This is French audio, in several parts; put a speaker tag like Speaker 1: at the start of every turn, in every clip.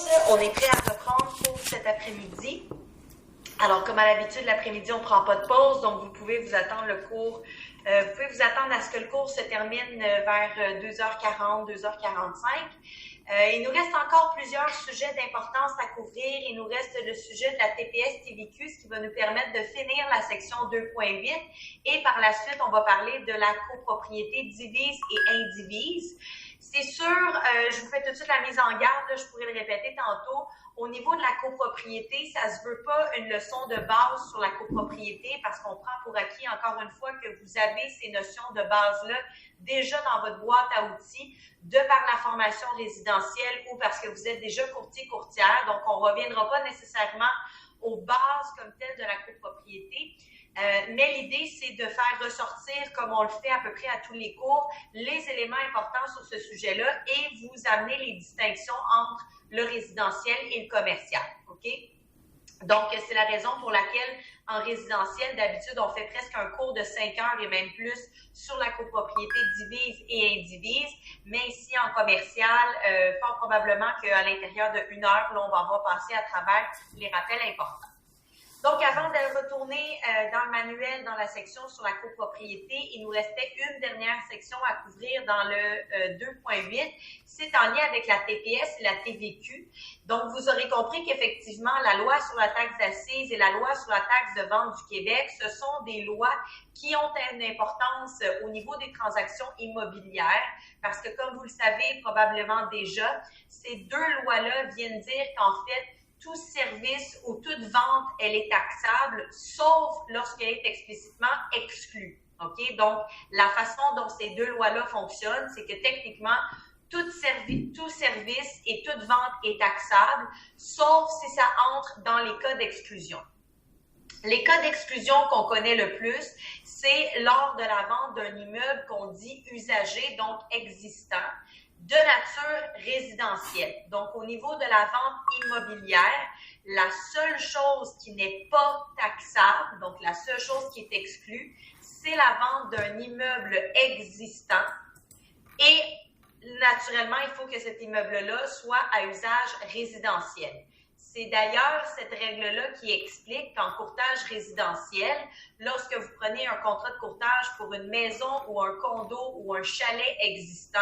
Speaker 1: pause. On est prêt à reprendre pour cet après-midi. Alors, comme à l'habitude, l'après-midi, on ne prend pas de pause, donc vous pouvez vous attendre le cours. Vous pouvez vous attendre à ce que le cours se termine vers 2h40, 2h45. Il nous reste encore plusieurs sujets d'importance à couvrir. Il nous reste le sujet de la TPS-TVQ, ce qui va nous permettre de finir la section 2.8. Et par la suite, on va parler de la copropriété divise et indivise. C'est sûr, je vous fais tout de suite la mise en garde, là, je pourrais le répéter tantôt. Au niveau de la copropriété, ça se veut pas une leçon de base sur la copropriété parce qu'on prend pour acquis, encore une fois, que vous avez ces notions de base-là déjà dans votre boîte à outils, de par la formation résidentielle ou parce que vous êtes déjà courtier-courtière. Donc, on ne reviendra pas nécessairement aux bases comme telles de la copropriété. Mais l'idée, c'est de faire ressortir, comme on le fait à peu près à tous les cours, les éléments importants sur ce sujet-là et vous amener les distinctions entre le résidentiel et le commercial. OK? Donc, c'est la raison pour laquelle, en résidentiel, d'habitude, on fait presque un cours de 5 heures et même plus sur la copropriété divise et indivise. Mais ici, en commercial, fort probablement qu'à l'intérieur de 1 heure, là, on va avoir passé à travers les rappels importants. Donc, avant de retourner dans le manuel, dans la section sur la copropriété, il nous restait une dernière section à couvrir dans le 2.8. C'est en lien avec la TPS et la TVQ. Donc, vous aurez compris qu'effectivement, la loi sur la taxe d'assises et la loi sur la taxe de vente du Québec, ce sont des lois qui ont une importance au niveau des transactions immobilières. Parce que, comme vous le savez probablement déjà, ces deux lois-là viennent dire qu'en fait, tout service ou toute vente, elle est taxable, sauf lorsqu'elle est explicitement exclue. OK? Donc, la façon dont ces deux lois-là fonctionnent, c'est que techniquement, tout service et toute vente est taxable, sauf si ça entre dans les cas d'exclusion. Les cas d'exclusion qu'on connaît le plus, c'est lors de la vente d'un immeuble qu'on dit usagé, donc existant, de nature résidentielle. Donc, au niveau de la vente immobilière, la seule chose qui n'est pas taxable, donc la seule chose qui est exclue, c'est la vente d'un immeuble existant. Et naturellement, il faut que cet immeuble-là soit à usage résidentiel. C'est d'ailleurs cette règle-là qui explique qu'en courtage résidentiel, lorsque vous prenez un contrat de courtage pour une maison ou un condo ou un chalet existant,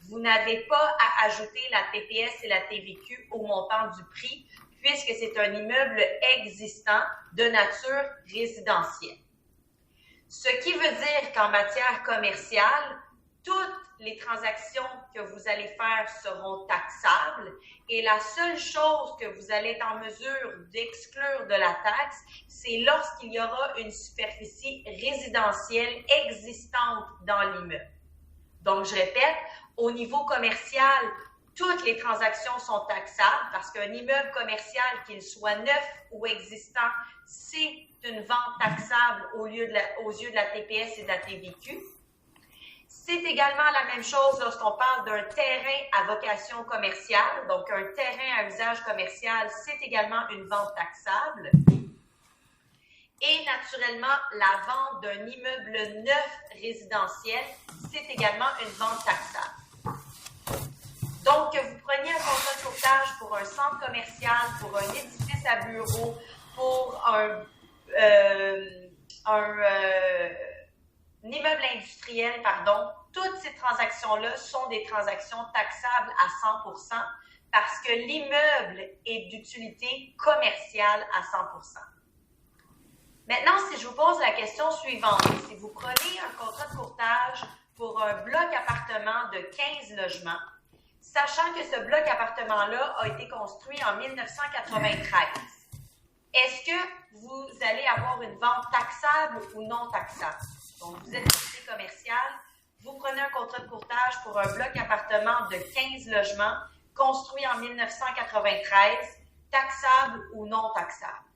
Speaker 1: vous n'avez pas à ajouter la TPS et la TVQ au montant du prix, puisque c'est un immeuble existant de nature résidentielle. Ce qui veut dire qu'en matière commerciale, toutes les transactions que vous allez faire seront taxables et la seule chose que vous allez être en mesure d'exclure de la taxe, c'est lorsqu'il y aura une superficie résidentielle existante dans l'immeuble. Donc, je répète, au niveau commercial, toutes les transactions sont taxables parce qu'un immeuble commercial, qu'il soit neuf ou existant, c'est une vente taxable aux yeux de la TPS et de la TVQ. C'est également la même chose lorsqu'on parle d'un terrain à vocation commerciale. Donc, un terrain à usage commercial, c'est également une vente taxable. Et naturellement, la vente d'un immeuble neuf résidentiel, c'est également une vente taxable. Donc, que vous preniez un contrat de courtage pour un centre commercial, pour un édifice à bureau, pour un immeuble industriel, toutes ces transactions-là sont des transactions taxables à 100% parce que l'immeuble est d'utilité commerciale à 100%. Maintenant, si je vous pose la question suivante, si vous prenez un contrat de courtage pour un bloc appartement de 15 logements, sachant que ce bloc appartement-là a été construit en 1993, est-ce que vous allez avoir une vente taxable ou non taxable? Donc, vous êtes courtier commercial, vous prenez un contrat de courtage pour un bloc appartement de 15 logements construit en 1993, taxable ou non taxable?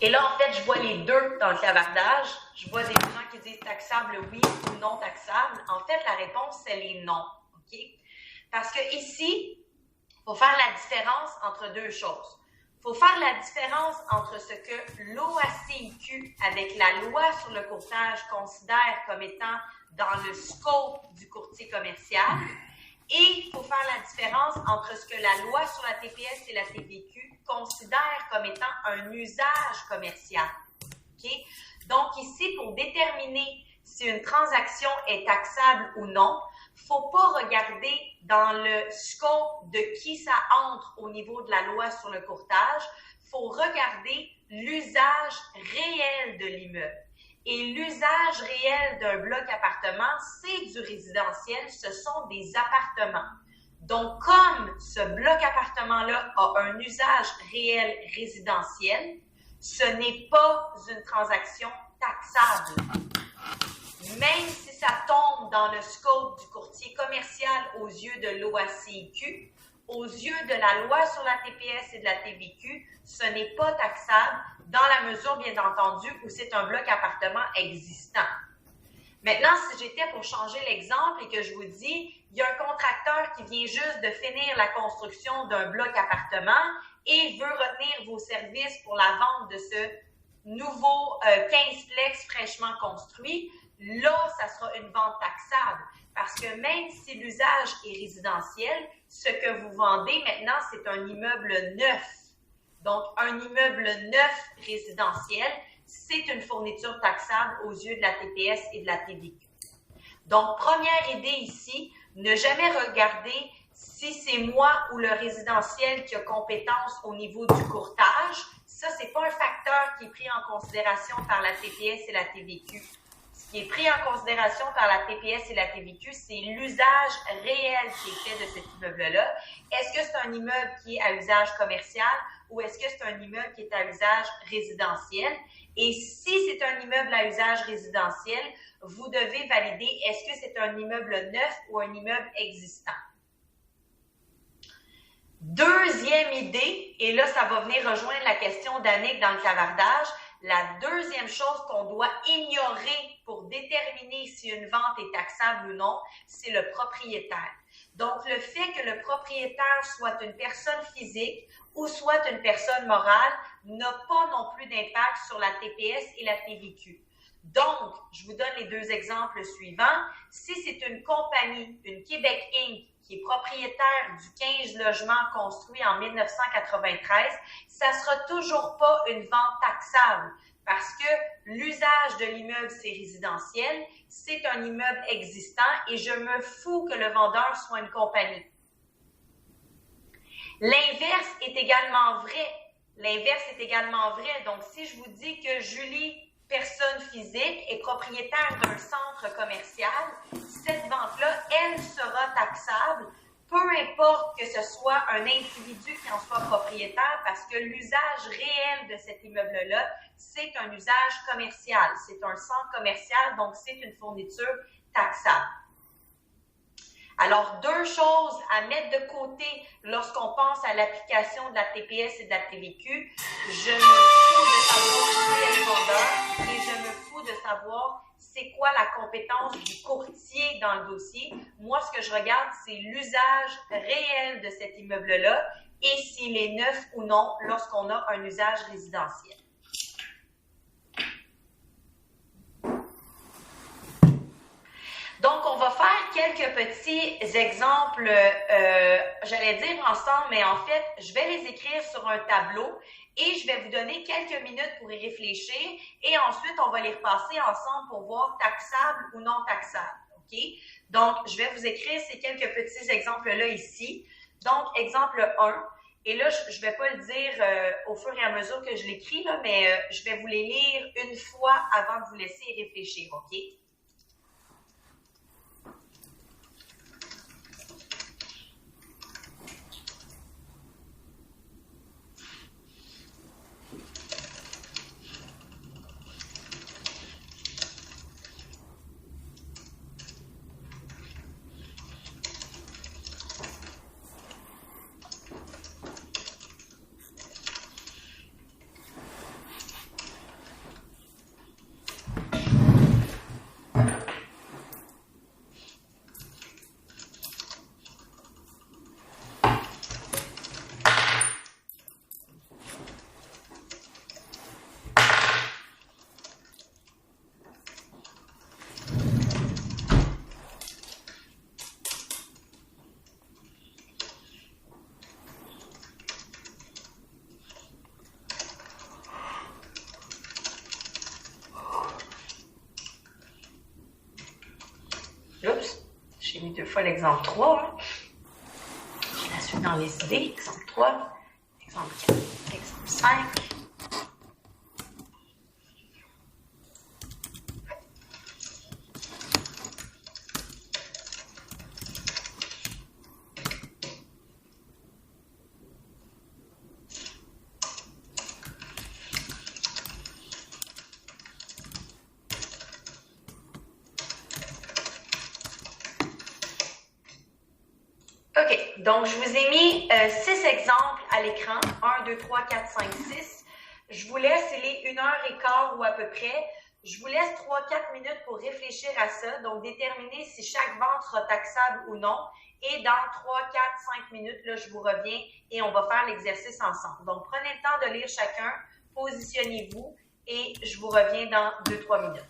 Speaker 1: Et là, en fait, je vois les deux dans le clavardage. Je vois des gens qui disent taxable oui ou non taxable. En fait, la réponse, c'est les non. OK? Parce que ici, il faut faire la différence entre deux choses. Il faut faire la différence entre ce que l'OACIQ, avec la loi sur le courtage, considère comme étant dans le scope du courtier commercial Et il faut faire la différence entre ce que la loi sur la TPS et la TVQ considère comme étant un usage commercial. Okay? Donc ici, pour déterminer si une transaction est taxable ou non, il ne faut pas regarder dans le scope de qui ça entre au niveau de la loi sur le courtage. Il faut regarder l'usage réel de l'immeuble. Et l'usage réel d'un bloc appartement, c'est du résidentiel, ce sont des appartements. Donc, comme ce bloc appartement-là a un usage réel résidentiel, ce n'est pas une transaction taxable. Même si ça tombe dans le scope du courtier commercial aux yeux de l'OACIQ, aux yeux de la loi sur la TPS et de la TVQ, ce n'est pas taxable dans la mesure, bien entendu, où c'est un bloc appartement existant. Maintenant, si j'étais pour changer l'exemple et que je vous dis, il y a un contracteur qui vient juste de finir la construction d'un bloc appartement et veut retenir vos services pour la vente de ce nouveau 15-plex fraîchement construit, là, ça sera une vente taxable. Parce que même si l'usage est résidentiel, ce que vous vendez maintenant, c'est un immeuble neuf. Donc, un immeuble neuf résidentiel, c'est une fourniture taxable aux yeux de la TPS et de la TVQ. Donc, première idée ici, ne jamais regarder si c'est moi ou le résidentiel qui a compétence au niveau du courtage. Ça, c'est pas un facteur qui est pris en considération par la TPS et la TVQ. Ce qui est pris en considération par la TPS et la TVQ, c'est l'usage réel qui est fait de cet immeuble-là. Est-ce que c'est un immeuble qui est à usage commercial ou est-ce que c'est un immeuble qui est à usage résidentiel? Et si c'est un immeuble à usage résidentiel, vous devez valider est-ce que c'est un immeuble neuf ou un immeuble existant. Deuxième idée, et là, ça va venir rejoindre la question d'Annick dans le clavardage, la deuxième chose qu'on doit ignorer pour déterminer si une vente est taxable ou non, c'est le propriétaire. Donc, le fait que le propriétaire soit une personne physique ou soit une personne morale n'a pas non plus d'impact sur la TPS et la TVQ. Donc, je vous donne les deux exemples suivants. Si c'est une compagnie, une Québec Inc., qui est propriétaire du 15 logements construits en 1993, ça ne sera toujours pas une vente taxable parce que l'usage de l'immeuble, c'est résidentiel, c'est un immeuble existant et je me fous que le vendeur soit une compagnie. L'inverse est également vrai. L'inverse est également vrai. Donc, si je vous dis que Julie, personne physique, est propriétaire d'un centre commercial, cette vente-là, elle sera taxable, peu importe que ce soit un individu qui en soit propriétaire, parce que l'usage réel de cet immeuble-là, c'est un usage commercial. C'est un centre commercial, donc c'est une fourniture taxable. Alors, deux choses à mettre de côté lorsqu'on pense à l'application de la TPS et de la TVQ. Je me fous de savoir qui est le vendeur et je me fous de savoir c'est quoi la compétence du courtier dans le dossier. Moi, ce que je regarde, c'est l'usage réel de cet immeuble-là et s'il est neuf ou non lorsqu'on a un usage résidentiel. Donc, on va faire quelques petits exemples, j'allais dire ensemble, mais en fait, je vais les écrire sur un tableau et je vais vous donner quelques minutes pour y réfléchir et ensuite, on va les repasser ensemble pour voir taxable ou non taxable. OK? Donc, je vais vous écrire ces quelques petits exemples-là ici. Donc, exemple 1. Et là, je ne vais pas le dire au fur et à mesure que je l'écris, mais je vais vous les lire une fois avant de vous laisser y réfléchir. OK? fois l'exemple 3. Hein. Je la suis dans les idées. Exemple 3, exemple 4, exemple 5. OK, donc je vous ai mis 6 exemples à l'écran. 1, 2, 3, 4, 5, 6. Je vous laisse, il est 1h15 ou à peu près. Je vous laisse 3-4 minutes pour réfléchir à ça, donc déterminer si chaque vente sera taxable ou non. Et dans 3, 4, 5 minutes, là, je vous reviens et on va faire l'exercice ensemble. Donc, prenez le temps de lire chacun, positionnez-vous et je vous reviens dans 2-3 minutes.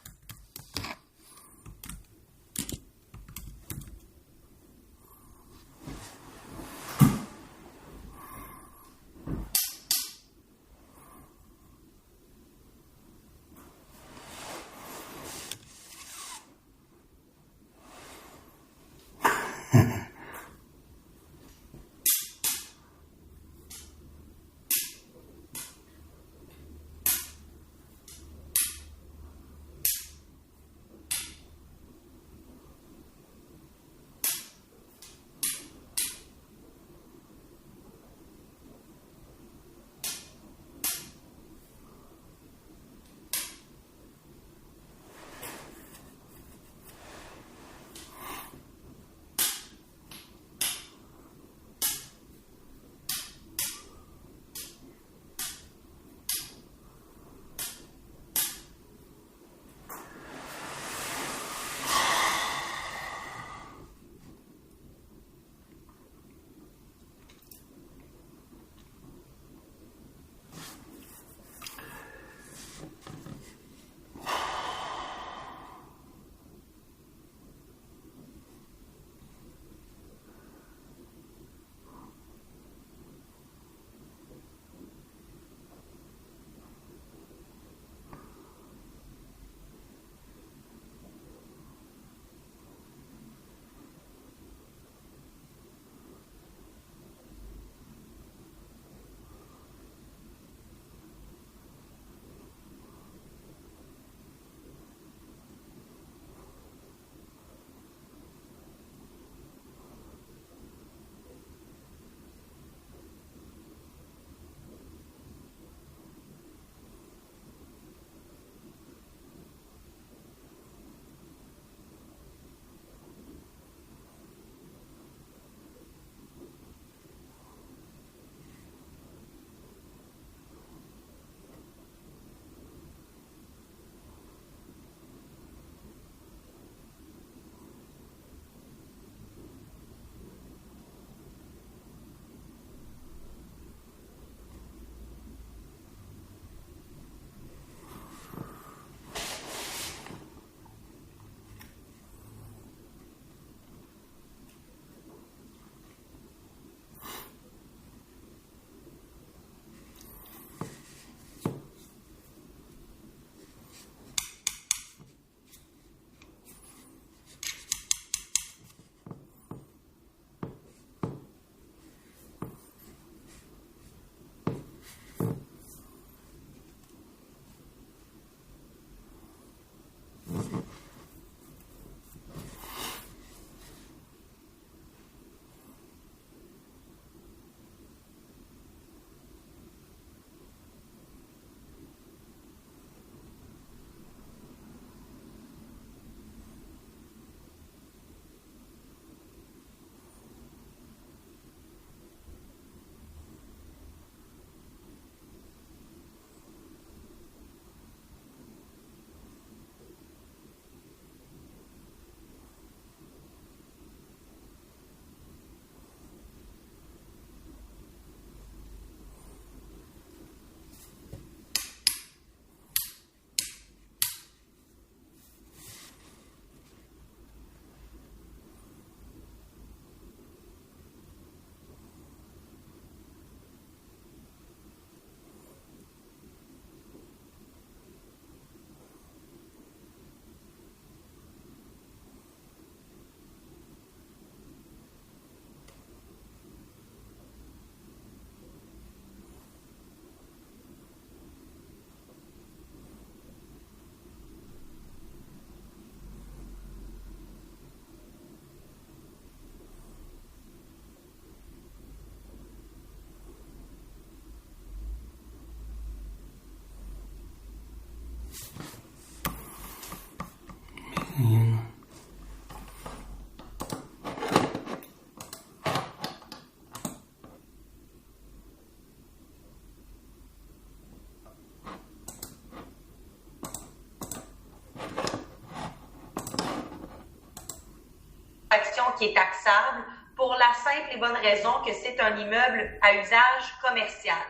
Speaker 1: Qui est taxable pour la simple et bonne raison que c'est un immeuble à usage commercial.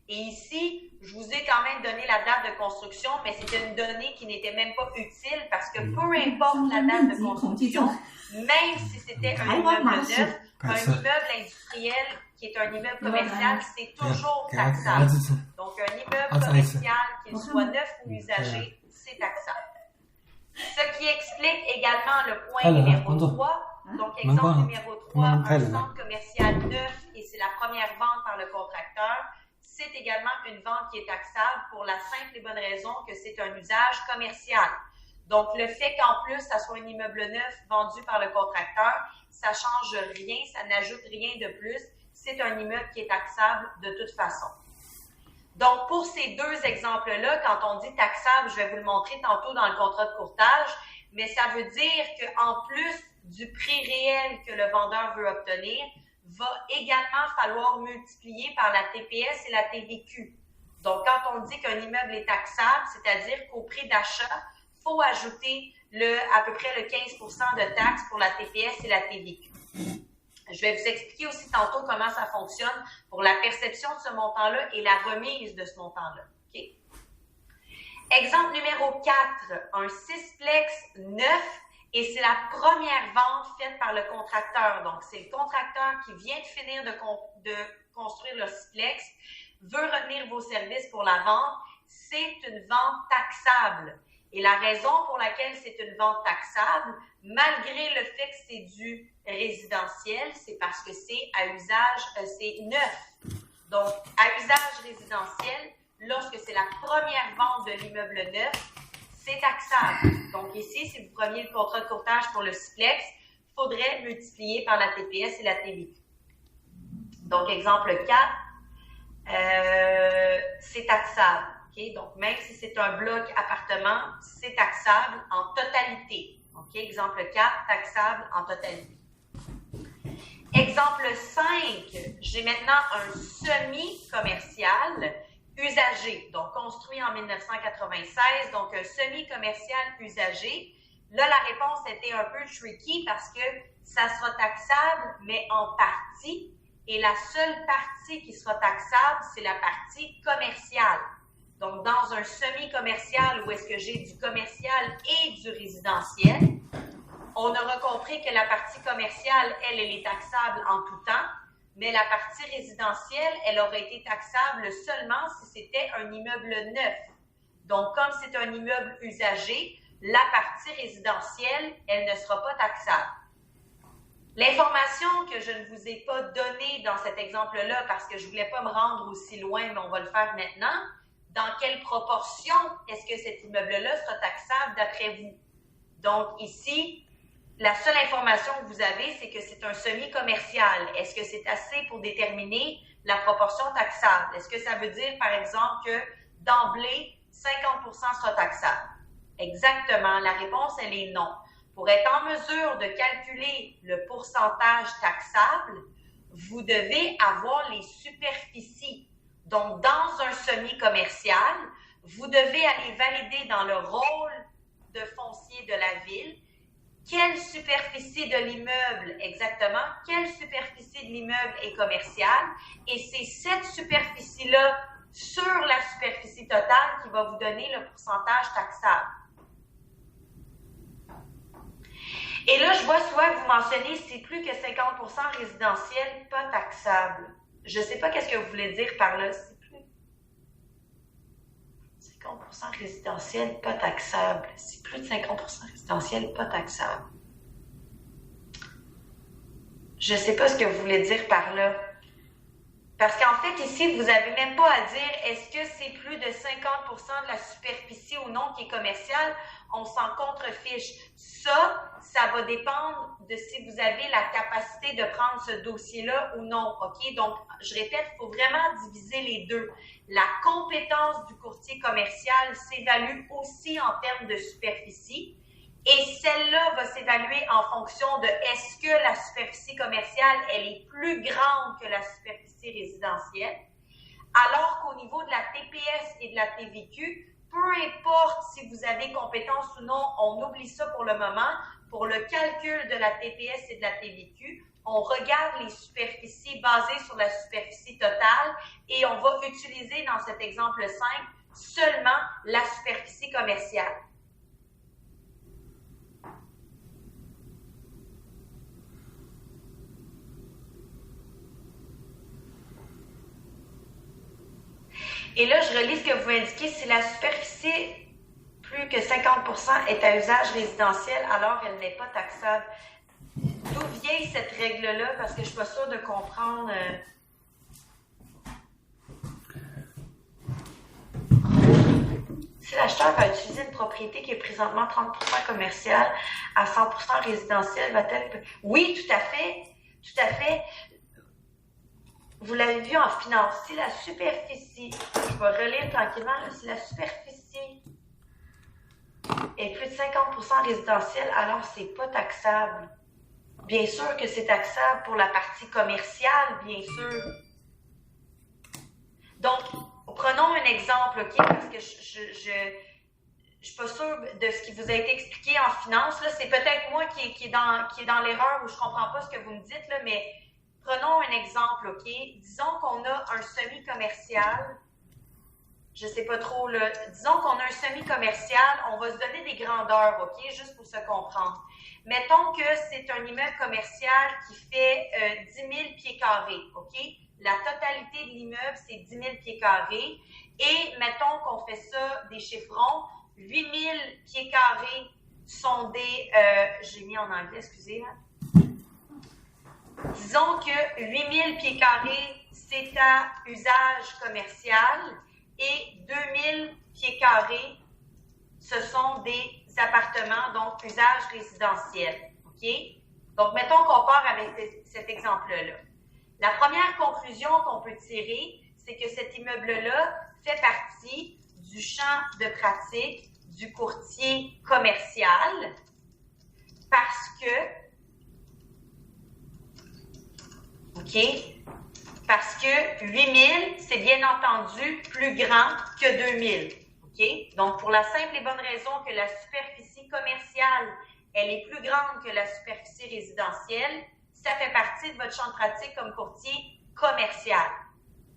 Speaker 1: Et ici, je vous ai quand même donné la date de construction, mais c'était une donnée qui n'était même pas utile parce que peu importe la date de construction, même si c'était un immeuble neuf, un immeuble industriel qui est un immeuble commercial, c'est toujours taxable. Donc, un immeuble commercial, qu'il soit neuf ou usagé, c'est taxable. Ce qui explique également le point numéro 3. Donc, exemple numéro 3, un centre commercial neuf et c'est la première vente par le contracteur. C'est également une vente qui est taxable pour la simple et bonne raison que c'est un usage commercial. Donc, le fait qu'en plus, ça soit un immeuble neuf vendu par le contracteur, ça change rien, ça n'ajoute rien de plus. C'est un immeuble qui est taxable de toute façon. Donc, pour ces deux exemples-là, quand on dit taxable, je vais vous le montrer tantôt dans le contrat de courtage, mais ça veut dire qu'en plus du prix réel que le vendeur veut obtenir, va également falloir multiplier par la TPS et la TVQ. Donc, quand on dit qu'un immeuble est taxable, c'est-à-dire qu'au prix d'achat, il faut ajouter à peu près le 15 de taxes pour la TPS et la TVQ. Je vais vous expliquer aussi tantôt comment ça fonctionne pour la perception de ce montant-là et la remise de ce montant-là. Okay? Exemple numéro 4, un sixplex neuf. Et c'est la première vente faite par le contracteur. Donc, c'est le contracteur qui vient de finir de construire le sixplex, veut retenir vos services pour la vente. C'est une vente taxable. Et la raison pour laquelle c'est une vente taxable, malgré le fait que c'est du résidentiel, c'est parce que c'est à usage, c'est neuf. Donc, à usage résidentiel, lorsque c'est la première vente de l'immeuble neuf, c'est taxable. Donc ici, si vous preniez le contrat de courtage pour le sixplex, il faudrait multiplier par la TPS et la TVQ. Donc, exemple 4, c'est taxable. Okay? Donc, même si c'est un bloc appartement, c'est taxable en totalité. Okay? Exemple 4, taxable en totalité. Exemple 5, j'ai maintenant un semi-commercial usagé, donc construit en 1996, donc un semi-commercial usagé. Là, la réponse était un peu tricky parce que ça sera taxable, mais en partie. Et la seule partie qui sera taxable, c'est la partie commerciale. Donc, dans un semi-commercial où est-ce que j'ai du commercial et du résidentiel, on aura compris que la partie commerciale, elle est taxable en tout temps. Mais la partie résidentielle, elle aurait été taxable seulement si c'était un immeuble neuf. Donc, comme c'est un immeuble usagé, la partie résidentielle, elle ne sera pas taxable. L'information que je ne vous ai pas donnée dans cet exemple-là, parce que je ne voulais pas me rendre aussi loin, mais on va le faire maintenant, dans quelle proportion est-ce que cet immeuble-là sera taxable d'après vous? Donc, ici, la seule information que vous avez, c'est que c'est un semi-commercial. Est-ce que c'est assez pour déterminer la proportion taxable? Est-ce que ça veut dire, par exemple, que d'emblée, 50% sera taxable? Exactement. La réponse, elle est non. Pour être en mesure de calculer le pourcentage taxable, vous devez avoir les superficies. Donc, dans un semi-commercial, vous devez aller valider dans le rôle de foncier de la ville quelle superficie de l'immeuble exactement, quelle superficie de l'immeuble est commerciale, et c'est cette superficie-là sur la superficie totale qui va vous donner le pourcentage taxable. Et là, je vois souvent que vous mentionnez c'est plus que 50% résidentiel pas taxable. Je ne sais pas qu'est-ce que vous voulez dire par là. C'est plus 50% résidentiel pas taxable. C'est plus de 50% résidentiel pas taxable. Je ne sais pas ce que vous voulez dire par là. Parce qu'en fait, ici, vous n'avez même pas à dire est-ce que c'est plus de 50% de la superficie ou non qui est commerciale. On s'en contrefiche. Ça va dépendre de si vous avez la capacité de prendre ce dossier-là ou non. OK? Donc, je répète, il faut vraiment diviser les deux. La compétence du courtier commercial s'évalue aussi en termes de superficie. Et celle-là va s'évaluer en fonction de est-ce que la superficie commerciale, elle est plus grande que la superficie résidentielle, alors qu'au niveau de la TPS et de la TVQ, peu importe si vous avez compétence ou non, on oublie ça pour le moment. Pour le calcul de la TPS et de la TVQ, on regarde les superficies basées sur la superficie totale et on va utiliser dans cet exemple 5 seulement la superficie commerciale. Et là, je relis ce que vous indiquez. Si la superficie plus que 50% est à usage résidentiel, alors elle n'est pas taxable. D'où vient cette règle-là? Parce que je ne suis pas sûre de comprendre. Si l'acheteur va utiliser une propriété qui est présentement 30% commerciale à 100% résidentielle, va-t-elle... Oui, tout à fait. Tout à fait. Vous l'avez vu en finance. Si la superficie, je vais relire tranquillement, là, si la superficie est plus de 50% résidentielle, alors c'est pas taxable. Bien sûr que c'est taxable pour la partie commerciale, bien sûr. Donc, prenons un exemple, OK? Parce que je suis pas sûre de ce qui vous a été expliqué en finance. Là, c'est peut-être moi qui est dans l'erreur ou je comprends pas ce que vous me dites, là, mais prenons un exemple, OK? Disons qu'on a un semi-commercial. Je sais pas trop, là. Disons qu'on a un semi-commercial. On va se donner des grandeurs, OK? Juste pour se comprendre. Mettons que c'est un immeuble commercial qui fait 10 000 pieds carrés, OK? La totalité de l'immeuble, c'est 10 000 pieds carrés. Et mettons qu'on fait ça des chiffrons. 8 000 pieds carrés sont des... j'ai mis en anglais, excusez. Disons que 8 000 pieds carrés, c'est à usage commercial et 2 000 pieds carrés, ce sont des appartements, donc usage résidentiel. OK? Donc, mettons qu'on part avec cet exemple-là. La première conclusion qu'on peut tirer, c'est que cet immeuble-là fait partie du champ de pratique du courtier commercial parce que OK? Parce que 8 000, c'est bien entendu plus grand que 2 000. OK? Donc, pour la simple et bonne raison que la superficie commerciale, elle est plus grande que la superficie résidentielle, ça fait partie de votre champ de pratique comme courtier commercial.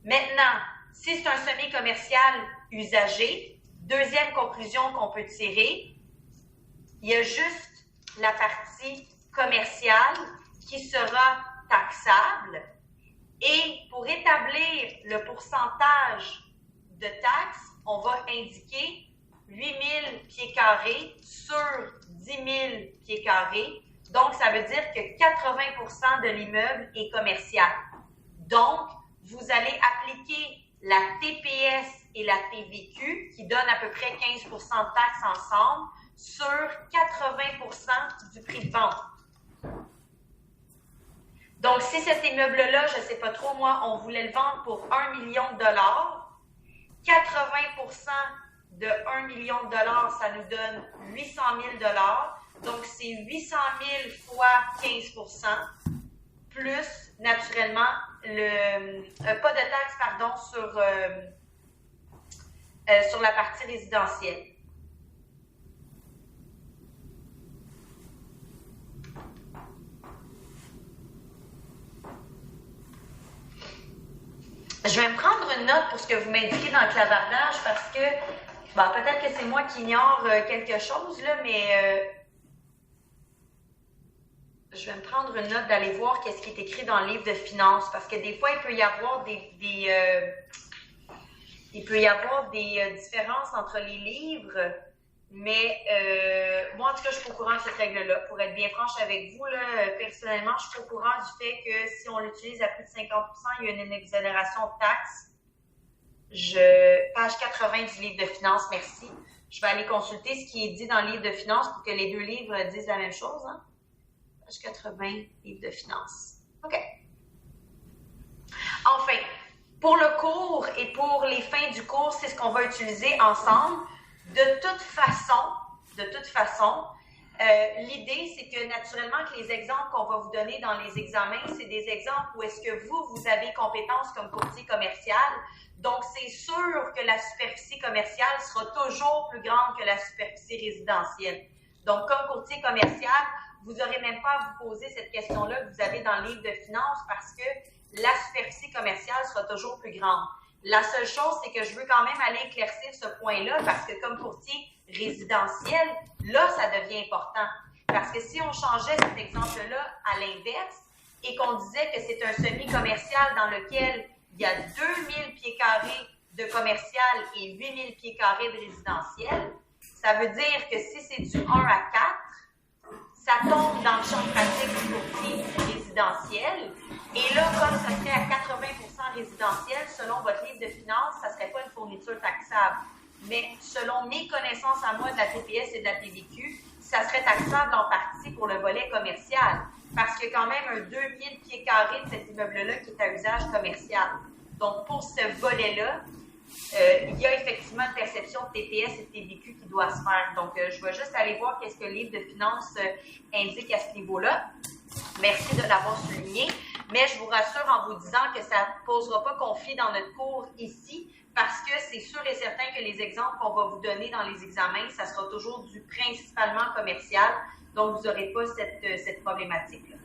Speaker 1: Maintenant, si c'est un semi-commercial usagé, deuxième conclusion qu'on peut tirer, il y a juste la partie commerciale qui sera taxable et pour établir le pourcentage de taxes, on va indiquer 8 000 pieds carrés sur 10 000 pieds carrés. Donc, ça veut dire que 80% de l'immeuble est commercial. Donc, vous allez appliquer la TPS et la TVQ qui donnent à peu près 15% de taxes ensemble sur 80% du prix de vente. Donc, si cet immeuble-là, je ne sais pas trop, moi, on voulait le vendre pour 1 million de dollars, 80% de 1 million de dollars, ça nous donne 800 000 dollars. Donc, c'est 800 000 fois 15%, plus, naturellement, pas de taxe, pardon, sur la partie résidentielle. Je vais me prendre une note pour ce que vous m'indiquez dans le clavardage parce que, peut-être que c'est moi qui ignore quelque chose, là, mais je vais me prendre une note d'aller voir qu'est-ce qui est écrit dans le livre de finances parce que des fois, il peut y avoir des différences entre les livres, mais moi, en tout cas, je suis pas au courant de cette règle-là. Pour être bien franche avec vous, là, personnellement, je suis pas au courant du fait que si on l'utilise à plus de 50%, il y a une exonération de taxes. Page 80 du livre de finances, merci. Je vais aller consulter ce qui est dit dans le livre de finances pour que les deux livres disent la même chose. Hein? Page 80, livre de finances. OK. Enfin, pour le cours et pour les fins du cours, c'est ce qu'on va utiliser ensemble. De toute façon, L'idée, c'est que naturellement que les exemples qu'on va vous donner dans les examens, c'est des exemples où est-ce que vous avez compétences comme courtier commercial. Donc, c'est sûr que la superficie commerciale sera toujours plus grande que la superficie résidentielle. Donc, comme courtier commercial, vous n'aurez même pas à vous poser cette question-là que vous avez dans le livre de finances parce que la superficie commerciale sera toujours plus grande. La seule chose, c'est que je veux quand même aller éclaircir ce point-là parce que comme courtier résidentiel, là, ça devient important. Parce que si on changeait cet exemple-là à l'inverse et qu'on disait que c'est un semi-commercial dans lequel il y a 2000 pieds carrés de commercial et 8000 pieds carrés de résidentiel, ça veut dire que si c'est du 1 à 4, ça tombe dans le champ pratique du courtier résidentiel. Et là, comme ça serait à 80% résidentiel, selon votre livre de finances, ça ne serait pas une fourniture taxable. Mais selon mes connaissances à moi de la TPS et de la TVQ, ça serait taxable en partie pour le volet commercial. Parce qu'il y a quand même un 2000 pieds carrés de cet immeuble-là qui est à usage commercial. Donc, pour ce volet-là, il y a effectivement une perception de TPS et de TVQ qui doit se faire. Donc, je vais juste aller voir qu'est-ce que le livre de finances indique à ce niveau-là. Merci de l'avoir souligné. Mais je vous rassure en vous disant que ça ne posera pas conflit dans notre cours ici, parce que c'est sûr et certain que les exemples qu'on va vous donner dans les examens, ça sera toujours du principalement commercial, donc vous n'aurez pas cette problématique-là.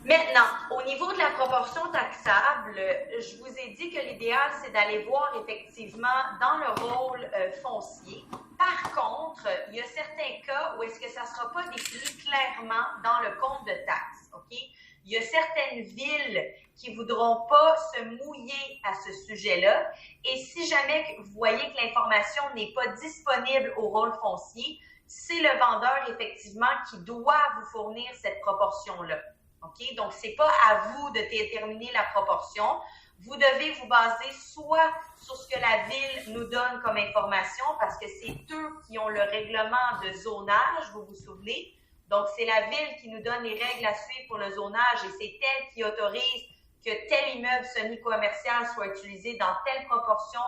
Speaker 1: Maintenant, au niveau de la proportion taxable, je vous ai dit que l'idéal, c'est d'aller voir effectivement dans le rôle foncier. Par contre, il y a certains cas où est-ce que ça ne sera pas défini clairement dans le compte de taxes, OK? Il y a certaines villes qui ne voudront pas se mouiller à ce sujet-là. Et si jamais vous voyez que l'information n'est pas disponible au rôle foncier, c'est le vendeur, effectivement, qui doit vous fournir cette proportion-là. OK? Donc, ce n'est pas à vous de déterminer la proportion. Vous devez vous baser soit sur ce que la ville nous donne comme information, parce que c'est eux qui ont le règlement de zonage, vous vous souvenez. Donc, c'est la ville qui nous donne les règles à suivre pour le zonage et c'est elle qui autorise que tel immeuble semi-commercial soit utilisé dans telle proportion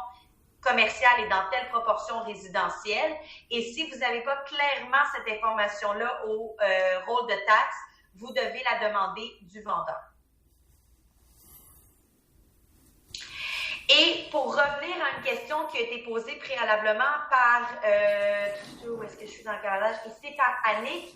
Speaker 1: commerciale et dans telle proportion résidentielle. Et si vous n'avez pas clairement cette information-là au rôle de taxe, vous devez la demander du vendeur. Et pour revenir à une question qui a été posée préalablement par, où est-ce que je suis dans le calage? Ici, par Annick,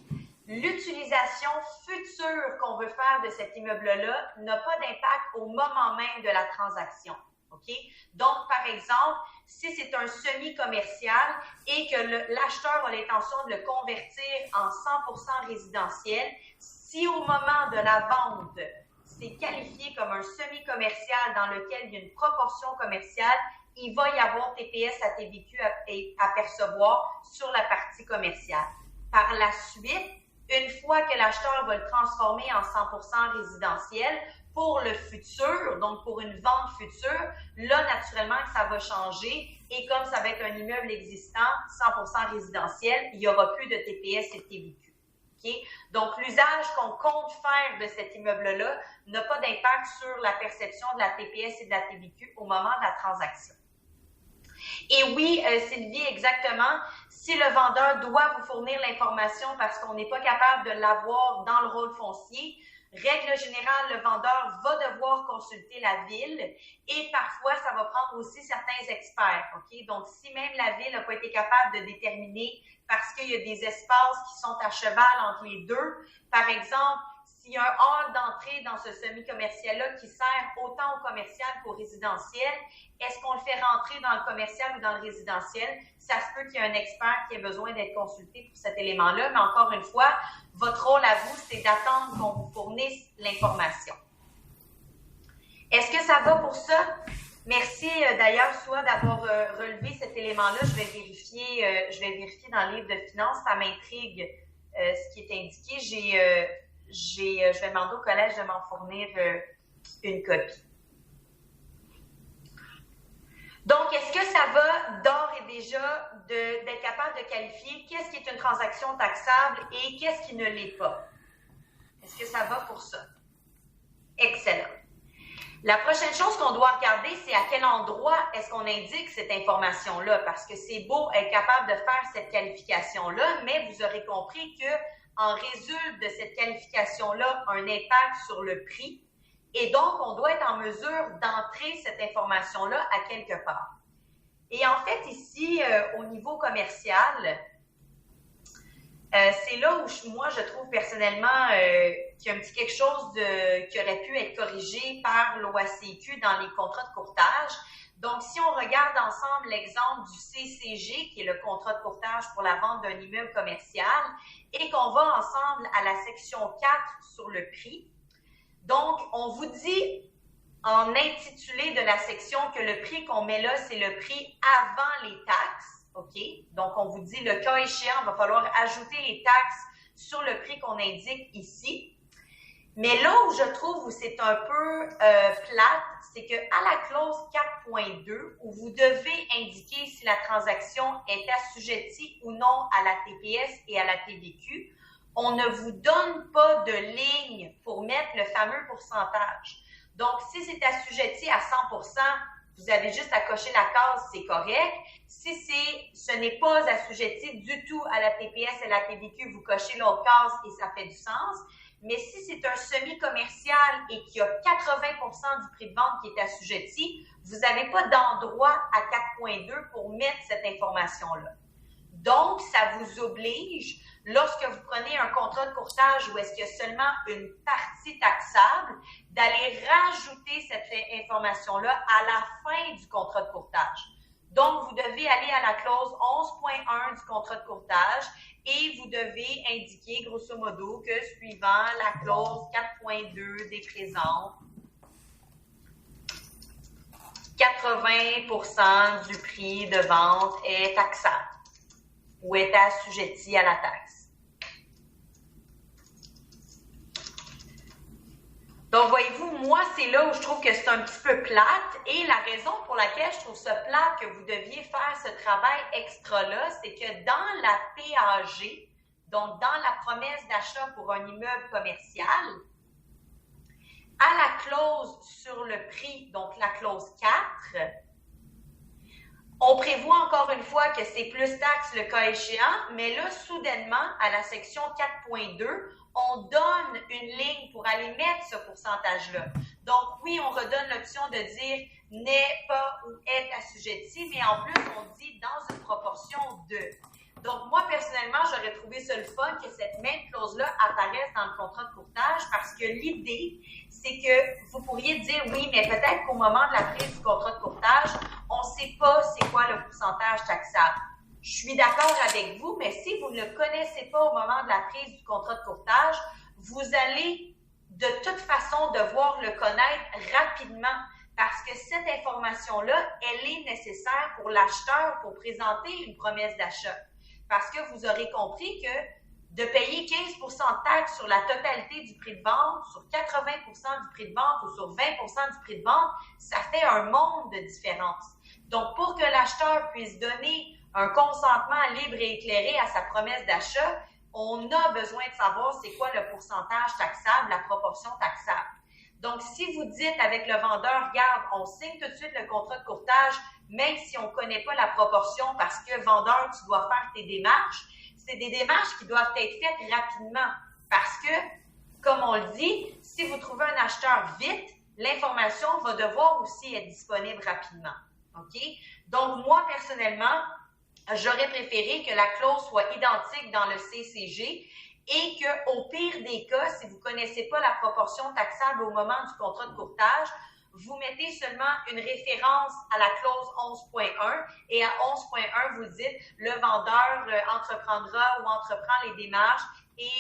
Speaker 1: l'utilisation future qu'on veut faire de cet immeuble-là n'a pas d'impact au moment même de la transaction. OK? Donc, par exemple, si c'est un semi-commercial et que l'acheteur a l'intention de le convertir en 100% résidentiel, si au moment de la vente, c'est qualifié comme un semi-commercial dans lequel il y a une proportion commerciale, il va y avoir TPS à TVQ à percevoir sur la partie commerciale. Par la suite, une fois que l'acheteur va le transformer en 100% résidentiel, pour le futur, donc pour une vente future, là, naturellement, ça va changer. Et comme ça va être un immeuble existant, 100% résidentiel, il n'y aura plus de TPS et de TVQ. Okay? Donc, l'usage qu'on compte faire de cet immeuble-là n'a pas d'impact sur la perception de la TPS et de la TVQ au moment de la transaction. Et oui, Sylvie, exactement, si le vendeur doit vous fournir l'information parce qu'on n'est pas capable de l'avoir dans le rôle foncier, règle générale, le vendeur va devoir consulter la ville et parfois, ça va prendre aussi certains experts. Okay? Donc, si même la ville n'a pas été capable de déterminer parce qu'il y a des espaces qui sont à cheval entre les deux, par exemple, s'il y a un hall d'entrée dans ce semi-commercial-là qui sert autant au commercial qu'au résidentiel, est-ce qu'on le fait rentrer dans le commercial ou dans le résidentiel? Ça se peut qu'il y ait un expert qui ait besoin d'être consulté pour cet élément-là, mais encore une fois, votre rôle à vous, c'est d'attendre qu'on vous fournisse l'information. Est-ce que ça va pour ça? Merci d'ailleurs, Soua, d'avoir relevé cet élément-là. Je vais vérifier dans le livre de finances. Ça m'intrigue ce qui est indiqué. Je vais demander au collège de m'en fournir une copie. Donc, est-ce que ça va d'ores et déjà d'être capable de qualifier qu'est-ce qui est une transaction taxable et qu'est-ce qui ne l'est pas? Est-ce que ça va pour ça? Excellent. La prochaine chose qu'on doit regarder, c'est à quel endroit est-ce qu'on indique cette information-là, parce que c'est beau être capable de faire cette qualification-là, mais vous aurez compris que en résulte de cette qualification-là un impact sur le prix, et donc on doit être en mesure d'entrer cette information-là à quelque part. Et en fait, ici, au niveau commercial, c'est là où moi, je trouve personnellement qu'il y a un petit quelque chose qui aurait pu être corrigé par l'OACQ dans les contrats de courtage. Donc, si on regarde ensemble l'exemple du CCG, qui est le contrat de courtage pour la vente d'un immeuble commercial, et qu'on va ensemble à la section 4 sur le prix. Donc, on vous dit en intitulé de la section que le prix qu'on met là, c'est le prix avant les taxes. OK? Donc, on vous dit, le cas échéant, il va falloir ajouter les taxes sur le prix qu'on indique ici. Mais là où je trouve où c'est un peu plate, c'est qu'à la clause 4.2, où vous devez indiquer si la transaction est assujettie ou non à la TPS et à la TVQ, on ne vous donne pas de ligne pour mettre le fameux pourcentage. Donc, si c'est assujetti à 100%, vous avez juste à cocher la case, c'est correct. Si ce n'est pas assujetti du tout à la TPS et la TVQ, vous cochez l'autre case et ça fait du sens. Mais si c'est un semi-commercial et qu'il y a 80% du prix de vente qui est assujetti, vous n'avez pas d'endroit à 4.2 pour mettre cette information-là. Donc, ça vous oblige, lorsque vous prenez un contrat de courtage où est-ce qu'il y a seulement une partie taxable, d'aller rajouter cette information-là à la fin du contrat de courtage. Donc, vous devez aller à la clause 11.1 du contrat de courtage et vous devez indiquer, grosso modo, que suivant la clause 4.2 des présentes, 80% du prix de vente est taxable ou est assujetti à la taxe. Donc, voyez-vous, moi, c'est là où je trouve que c'est un petit peu plate. Et la raison pour laquelle je trouve ça plate que vous deviez faire ce travail extra-là, c'est que dans la PAG, donc dans la promesse d'achat pour un immeuble commercial, à la clause sur le prix, donc la clause 4, on prévoit encore une fois que c'est plus taxe le cas échéant, mais là, soudainement, à la section 4.2, on donne une ligne pour aller mettre ce pourcentage-là. Donc, oui, on redonne l'option de dire n'est pas ou est assujetti, mais en plus, on dit dans une proportion de. Donc, moi, personnellement, j'aurais trouvé ça le fun que cette même clause-là apparaisse dans le contrat de courtage parce que l'idée, c'est que vous pourriez dire oui, mais peut-être qu'au moment de la prise du contrat de courtage, on ne sait pas c'est quoi le pourcentage taxable. Je suis d'accord avec vous, mais si vous ne le connaissez pas au moment de la prise du contrat de courtage, vous allez de toute façon devoir le connaître rapidement parce que cette information-là, elle est nécessaire pour l'acheteur pour présenter une promesse d'achat. Parce que vous aurez compris que de payer 15% de taxes sur la totalité du prix de vente, sur 80% du prix de vente ou sur 20% du prix de vente, ça fait un monde de différence. Donc, pour que l'acheteur puisse donner un consentement libre et éclairé à sa promesse d'achat, on a besoin de savoir c'est quoi le pourcentage taxable, la proportion taxable. Donc, si vous dites avec le vendeur, regarde, on signe tout de suite le contrat de courtage, même si on ne connaît pas la proportion parce que vendeur, tu dois faire tes démarches, c'est des démarches qui doivent être faites rapidement parce que, comme on le dit, si vous trouvez un acheteur vite, l'information va devoir aussi être disponible rapidement. OK? Donc, moi, personnellement, j'aurais préféré que la clause soit identique dans le CCG et qu'au pire des cas, si vous ne connaissez pas la proportion taxable au moment du contrat de courtage, vous mettez seulement une référence à la clause 11.1 et à 11.1, vous dites le vendeur entreprendra ou entreprend les démarches et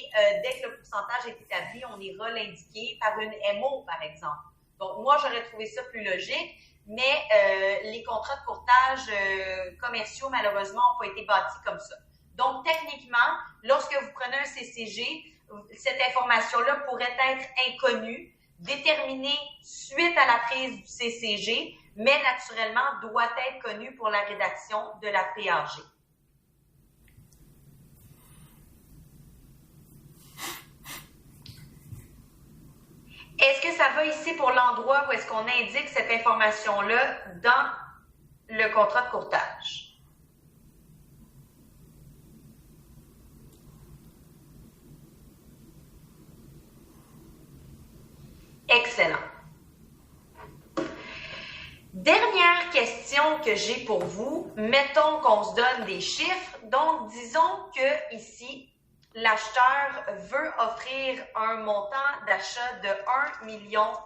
Speaker 1: dès que le pourcentage est établi, on ira l'indiquer par une MO, par exemple. Donc, moi, j'aurais trouvé ça plus logique. Mais les contrats de courtage commerciaux, malheureusement, n'ont pas été bâtis comme ça. Donc, techniquement, lorsque vous prenez un CCG, cette information-là pourrait être inconnue, déterminée suite à la prise du CCG, mais naturellement doit être connue pour la rédaction de la PAG. Est-ce que ça va ici pour l'endroit où est-ce qu'on indique cette information-là dans le contrat de courtage? Excellent. Dernière question que j'ai pour vous. Mettons qu'on se donne des chiffres. Donc, disons que ici, l'acheteur veut offrir un montant d'achat de 1 million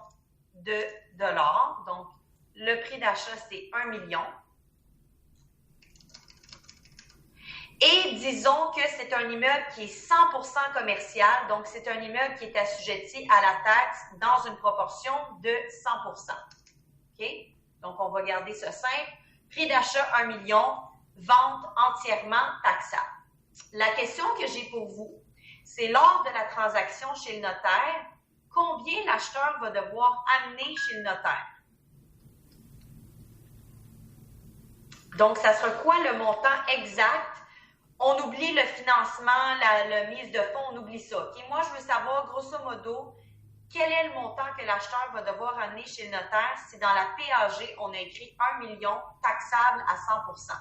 Speaker 1: de dollars. Donc, le prix d'achat, c'est 1 million. Et disons que c'est un immeuble qui est 100% commercial, donc c'est un immeuble qui est assujetti à la taxe dans une proportion de 100%. OK? Donc, on va garder ça simple. Prix d'achat 1 million, vente entièrement taxable. La question que j'ai pour vous, c'est lors de la transaction chez le notaire, combien l'acheteur va devoir amener chez le notaire? Donc, ça sera quoi le montant exact? On oublie le financement, la mise de fonds, on oublie ça. Okay? Moi, je veux savoir, grosso modo, quel est le montant que l'acheteur va devoir amener chez le notaire si dans la PAG, on a écrit 1 million taxable à 100%.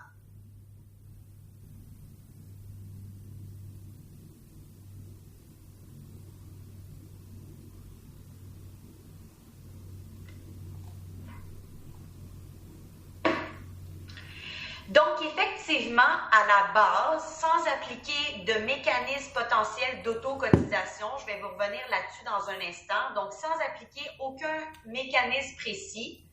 Speaker 1: Donc, effectivement, à la base, sans appliquer de mécanisme potentiel d'auto-cotisation, je vais vous revenir là-dessus dans un instant, donc sans appliquer aucun mécanisme précis,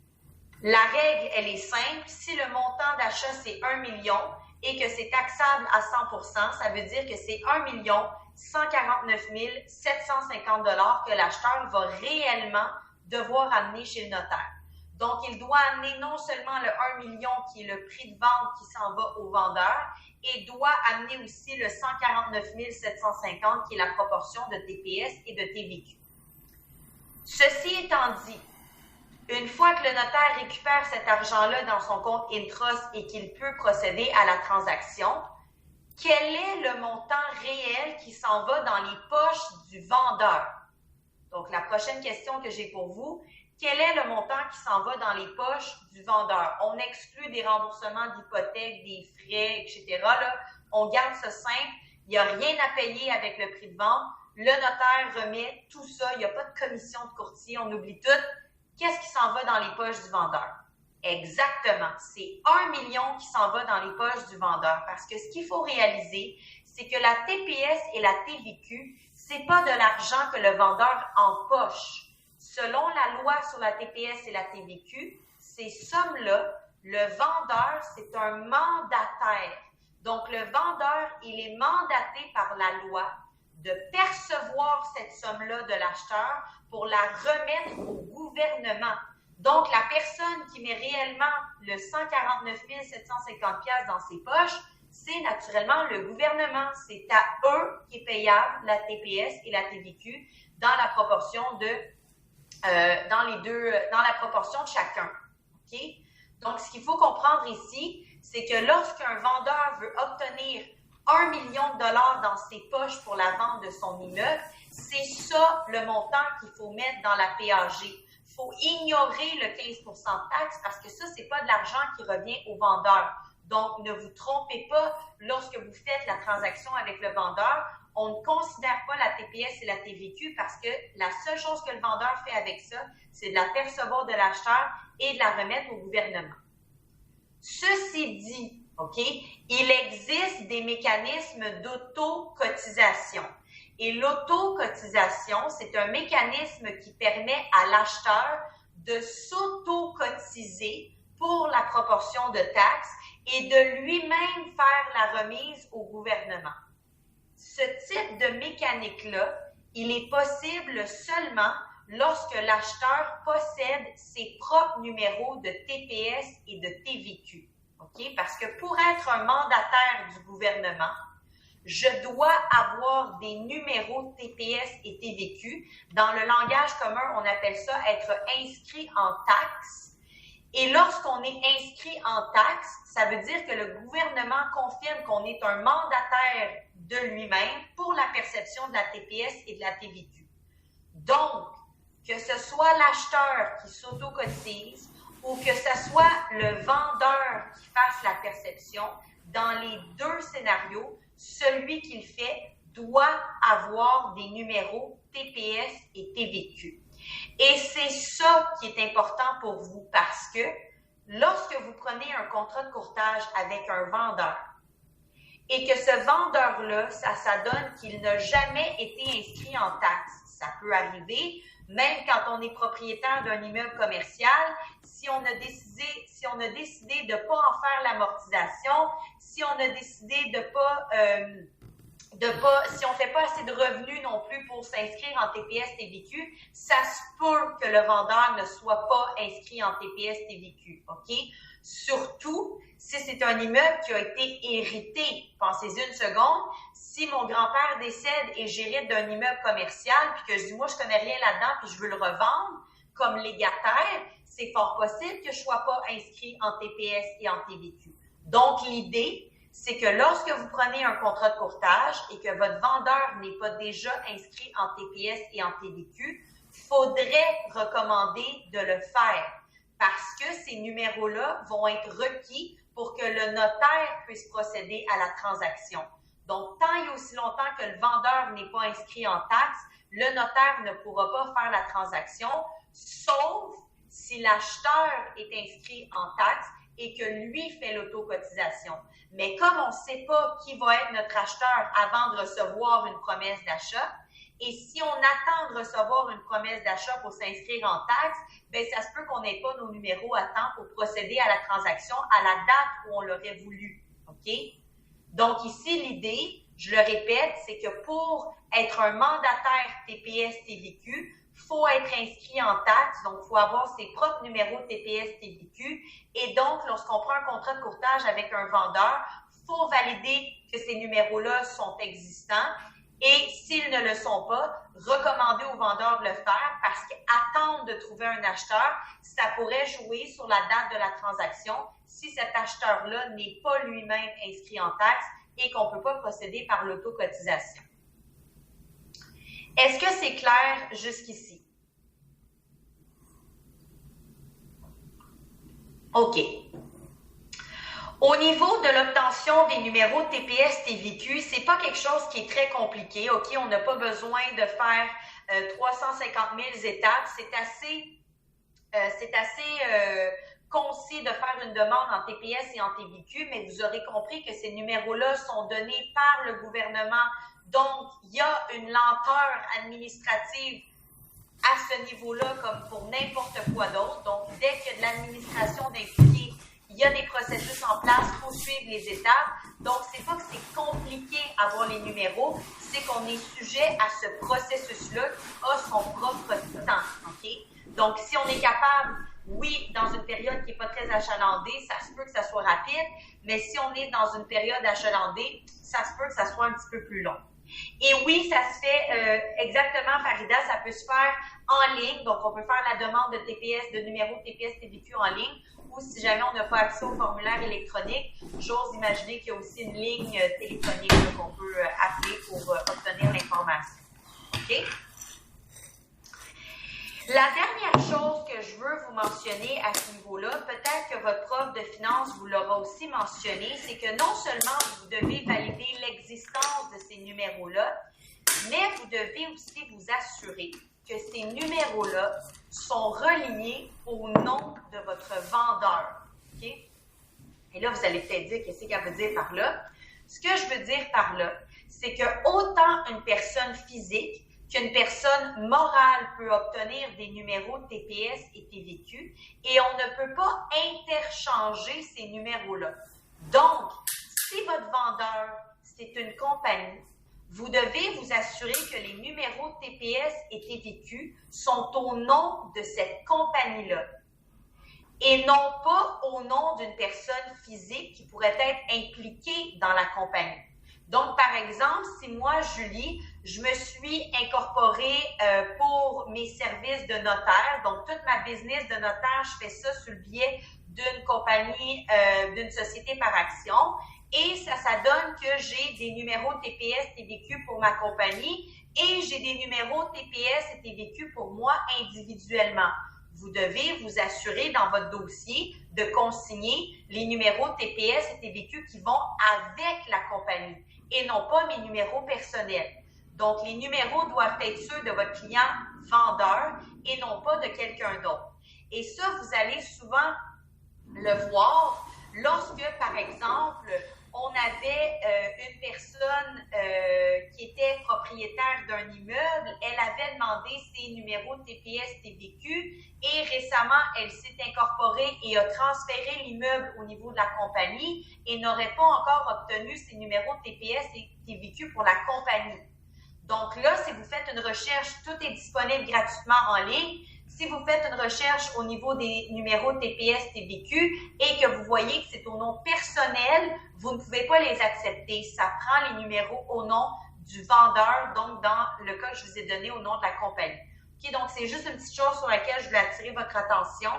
Speaker 1: la règle, elle est simple. Si le montant d'achat, c'est 1 million et que c'est taxable à 100%, ça veut dire que c'est 1 149 750 $ que l'acheteur va réellement devoir amener chez le notaire. Donc, il doit amener non seulement le 1 million qui est le prix de vente qui s'en va au vendeur, et doit amener aussi le 149 750 qui est la proportion de TPS et de TVQ. Ceci étant dit, une fois que le notaire récupère cet argent-là dans son compte INTROS et qu'il peut procéder à la transaction, quel est le montant réel qui s'en va dans les poches du vendeur? Donc, la prochaine question que j'ai pour vous, quel est le montant qui s'en va dans les poches du vendeur? On exclut des remboursements d'hypothèques, des frais, etc. Là, on garde ça simple. Il n'y a rien à payer avec le prix de vente. Le notaire remet tout ça. Il n'y a pas de commission de courtier. On oublie tout. Qu'est-ce qui s'en va dans les poches du vendeur? Exactement. C'est 1 million qui s'en va dans les poches du vendeur. Parce que ce qu'il faut réaliser, c'est que la TPS et la TVQ, c'est pas de l'argent que le vendeur empoche. Selon la loi sur la TPS et la TVQ, ces sommes-là, le vendeur, c'est un mandataire. Donc, le vendeur, il est mandaté par la loi de percevoir cette somme-là de l'acheteur pour la remettre au gouvernement. Donc, la personne qui met réellement le 149 750 $ dans ses poches, c'est naturellement le gouvernement. C'est à eux qui est payable la TPS et la TVQ dans la proportion de dans la proportion de chacun. OK? Donc, ce qu'il faut comprendre ici, c'est que lorsqu'un vendeur veut obtenir 1 million de dollars dans ses poches pour la vente de son immeuble, c'est ça le montant qu'il faut mettre dans la PAG. Il faut ignorer le 15 % de taxe parce que ça, c'est pas de l'argent qui revient au vendeur. Donc, ne vous trompez pas lorsque vous faites la transaction avec le vendeur. On ne considère pas la TPS et la TVQ parce que la seule chose que le vendeur fait avec ça, c'est de la percevoir de l'acheteur et de la remettre au gouvernement. Ceci dit, OK, il existe des mécanismes d'auto-cotisation. Et l'auto-cotisation, c'est un mécanisme qui permet à l'acheteur de s'auto-cotiser pour la proportion de taxes et de lui-même faire la remise au gouvernement. Ce type de mécanique-là, il est possible seulement lorsque l'acheteur possède ses propres numéros de TPS et de TVQ. Okay? Parce que pour être un mandataire du gouvernement, je dois avoir des numéros TPS et TVQ. Dans le langage commun, on appelle ça être inscrit en taxe. Et lorsqu'on est inscrit en taxe, ça veut dire que le gouvernement confirme qu'on est un mandataire de lui-même pour la perception de la TPS et de la TVQ. Donc, que ce soit l'acheteur qui s'auto-cotise ou que ce soit le vendeur qui fasse la perception, dans les deux scénarios, celui qui le fait doit avoir des numéros TPS et TVQ. Et c'est ça qui est important pour vous parce que lorsque vous prenez un contrat de courtage avec un vendeur et que ce vendeur-là, ça donne qu'il n'a jamais été inscrit en taxes, ça peut arriver, même quand on est propriétaire d'un immeuble commercial, si on a décidé de ne pas en faire l'amortisation, si on a décidé si on ne fait pas assez de revenus non plus pour s'inscrire en TPS TVQ, ça se peut que le vendeur ne soit pas inscrit en TPS TVQ, OK? Surtout si c'est un immeuble qui a été hérité. Pensez-y une seconde. Si mon grand-père décède et j'hérite d'un immeuble commercial, puis que je dis, moi, je connais rien là-dedans, puis je veux le revendre comme légataire, c'est fort possible que je ne sois pas inscrit en TPS et en TVQ. Donc, l'idée, c'est que lorsque vous prenez un contrat de courtage et que votre vendeur n'est pas déjà inscrit en TPS et en TVQ, il faudrait recommander de le faire parce que ces numéros-là vont être requis pour que le notaire puisse procéder à la transaction. Donc, tant et aussi longtemps que le vendeur n'est pas inscrit en taxe, le notaire ne pourra pas faire la transaction, sauf si l'acheteur est inscrit en taxe et que lui fait l'autocotisation. Mais comme on ne sait pas qui va être notre acheteur avant de recevoir une promesse d'achat, et si on attend de recevoir une promesse d'achat pour s'inscrire en taxe, bien, ça se peut qu'on n'ait pas nos numéros à temps pour procéder à la transaction à la date où on l'aurait voulu. OK? Donc ici, l'idée, je le répète, c'est que pour être un mandataire TPS TVQ, il faut être inscrit en taxe, donc il faut avoir ses propres numéros TPS TVQ. Et donc, lorsqu'on prend un contrat de courtage avec un vendeur, il faut valider que ces numéros-là sont existants. Et s'ils ne le sont pas, recommander au vendeur de le faire parce qu'attendre de trouver un acheteur, ça pourrait jouer sur la date de la transaction si cet acheteur-là n'est pas lui-même inscrit en taxe et qu'on ne peut pas procéder par l'autocotisation. Est-ce que c'est clair jusqu'ici? OK. Au niveau de l'obtention des numéros TPS TVQ, c'est pas quelque chose qui est très compliqué. OK, on n'a pas besoin de faire 350 000 étapes. C'est assez concis de faire une demande en TPS et en TVQ, mais vous aurez compris que ces numéros-là sont donnés par le gouvernement. Donc, il y a une lenteur administrative à ce niveau-là comme pour n'importe quoi d'autre. Donc, dès qu'il y a de l'administration d'impliquer, il y a des processus en place, il faut suivre les étapes. Donc, c'est pas que c'est compliqué avoir les numéros, c'est qu'on est sujet à ce processus-là qui a son propre temps. OK? Donc, si on est capable, oui, dans une période qui n'est pas très achalandée, ça se peut que ça soit rapide, mais si on est dans une période achalandée, ça se peut que ça soit un petit peu plus long. Et oui, ça se fait exactement, Farida, ça peut se faire en ligne. Donc, on peut faire la demande de TPS, de numéro TPS TVQ en ligne. Ou si jamais on n'a pas accès au formulaire électronique, j'ose imaginer qu'il y a aussi une ligne téléphonique qu'on peut appeler pour obtenir l'information. OK? La dernière chose que je veux vous mentionner à ce niveau-là, peut-être que votre prof de finance vous l'aura aussi mentionné, c'est que non seulement vous devez valider l'existence de ces numéros-là, mais vous devez aussi vous assurer que ces numéros-là sont reliés au nom de votre vendeur. OK? Et là, vous allez peut-être dire, qu'est-ce qu'elle veut dire par là? Ce que je veux dire par là, c'est que autant une personne physique qu'une personne morale peut obtenir des numéros TPS et TVQ et on ne peut pas interchanger ces numéros-là. Donc, si votre vendeur, c'est une compagnie, vous devez vous assurer que les numéros TPS et TVQ sont au nom de cette compagnie-là et non pas au nom d'une personne physique qui pourrait être impliquée dans la compagnie. Donc, par exemple, si moi, Julie, je me suis incorporée pour mes services de notaire, donc toute ma business de notaire, je fais ça sur le biais d'une compagnie, d'une société par action, et ça donne que j'ai des numéros TPS, TVQ pour ma compagnie, et j'ai des numéros TPS et TVQ pour moi individuellement. Vous devez vous assurer dans votre dossier de consigner les numéros TPS et TVQ qui vont avec la compagnie et non pas mes numéros personnels. Donc, les numéros doivent être ceux de votre client vendeur et non pas de quelqu'un d'autre. Et ça, vous allez souvent le voir lorsque, par exemple, on avait une personne qui était propriétaire d'un immeuble, elle avait demandé ses numéros TPS, TVQ et récemment, elle s'est incorporée et a transféré l'immeuble au niveau de la compagnie et n'aurait pas encore obtenu ses numéros TPS et TVQ pour la compagnie. Donc là, si vous faites une recherche, tout est disponible gratuitement en ligne. Si vous faites une recherche au niveau des numéros TPS, TVQ et que vous voyez que c'est au nom personnel, vous ne pouvez pas les accepter. Ça prend les numéros au nom du vendeur, donc dans le cas que je vous ai donné au nom de la compagnie. Okay, donc, c'est juste une petite chose sur laquelle je voulais attirer votre attention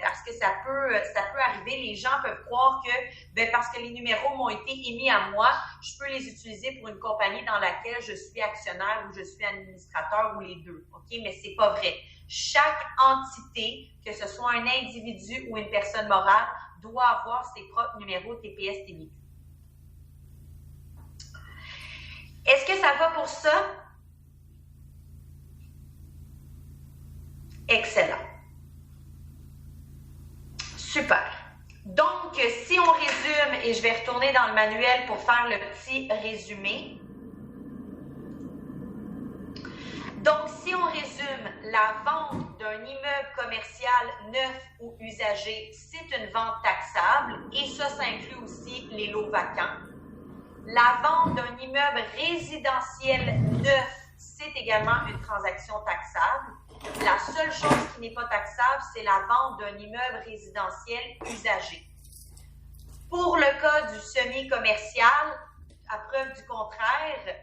Speaker 1: parce que ça peut arriver. Les gens peuvent croire que parce que les numéros m'ont été émis à moi, je peux les utiliser pour une compagnie dans laquelle je suis actionnaire ou je suis administrateur ou les deux. Okay? Mais c'est pas vrai. Chaque entité, que ce soit un individu ou une personne morale, doit avoir ses propres numéros TPS TVQ. Est-ce que ça va pour ça? Excellent. Super. Donc, si on résume, et je vais retourner dans le manuel pour faire le petit résumé. Donc, si on résume, la vente d'un immeuble commercial neuf ou usagé, c'est une vente taxable et ça inclut aussi les lots vacants. La vente d'un immeuble résidentiel neuf, c'est également une transaction taxable. La seule chose qui n'est pas taxable, c'est la vente d'un immeuble résidentiel usagé. Pour le cas du semi-commercial, à preuve du contraire,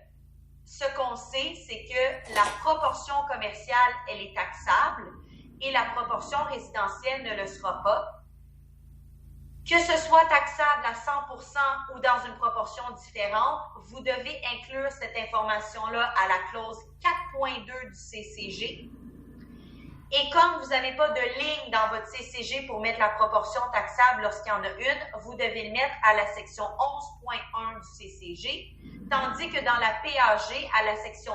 Speaker 1: ce qu'on sait, c'est que la proportion commerciale, elle est taxable et la proportion résidentielle ne le sera pas. Que ce soit taxable à 100% ou dans une proportion différente, vous devez inclure cette information-là à la clause 4.2 du CCG. Et comme vous n'avez pas de ligne dans votre CCG pour mettre la proportion taxable lorsqu'il y en a une, vous devez le mettre à la section 11.1 du CCG, tandis que dans la PAG, à la section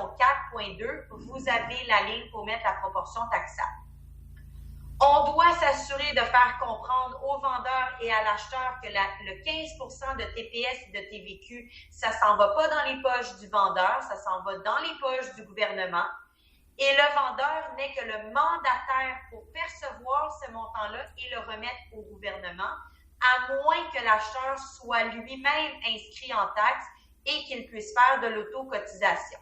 Speaker 1: 4.2, vous avez la ligne pour mettre la proportion taxable. On doit s'assurer de faire comprendre aux vendeurs et à l'acheteur que le 15% de TPS et de TVQ, ça ne s'en va pas dans les poches du vendeur, ça s'en va dans les poches du gouvernement. Et le vendeur n'est que le mandataire pour percevoir ce montant-là et le remettre au gouvernement, à moins que l'acheteur soit lui-même inscrit en taxe et qu'il puisse faire de l'autocotisation.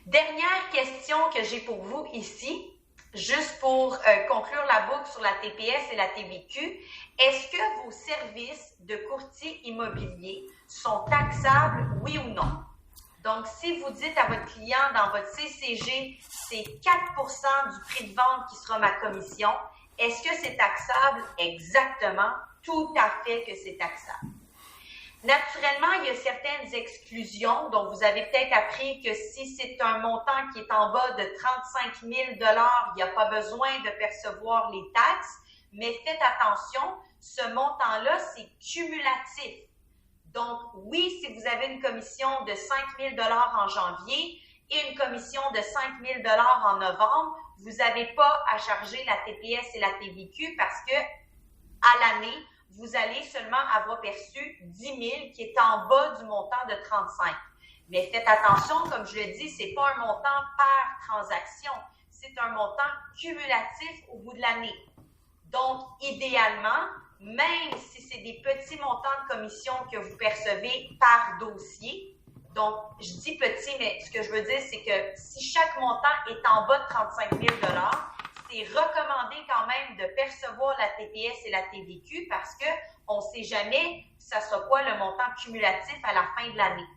Speaker 1: Dernière question que j'ai pour vous ici, juste pour conclure la boucle sur la TPS et la TVQ. Est-ce que vos services de courtier immobilier sont taxables, oui ou non? Donc, si vous dites à votre client dans votre CCG, c'est 4% du prix de vente qui sera ma commission, est-ce que c'est taxable? Exactement, tout à fait que c'est taxable. Naturellement, il y a certaines exclusions. Donc, vous avez peut-être appris que si c'est un montant qui est en bas de 35 000 $, il n'y a pas besoin de percevoir les taxes. Mais faites attention, ce montant-là, c'est cumulatif. Donc, oui, si vous avez une commission de 5 000 $ en janvier et une commission de 5 000 $ en novembre, vous n'avez pas à charger la TPS et la TVQ parce que à l'année, vous allez seulement avoir perçu 10 000 qui est en bas du montant de 35. Mais faites attention, comme je le dis, ce n'est pas un montant par transaction, c'est un montant cumulatif au bout de l'année. Donc, idéalement, même si c'est des petits montants de commission que vous percevez par dossier, donc je dis petit, mais ce que je veux dire, c'est que si chaque montant est en bas de 35 000 $, c'est recommandé quand même de percevoir la TPS et la TVQ parce qu'on ne sait jamais ça sera quoi le montant cumulatif à la fin de l'année.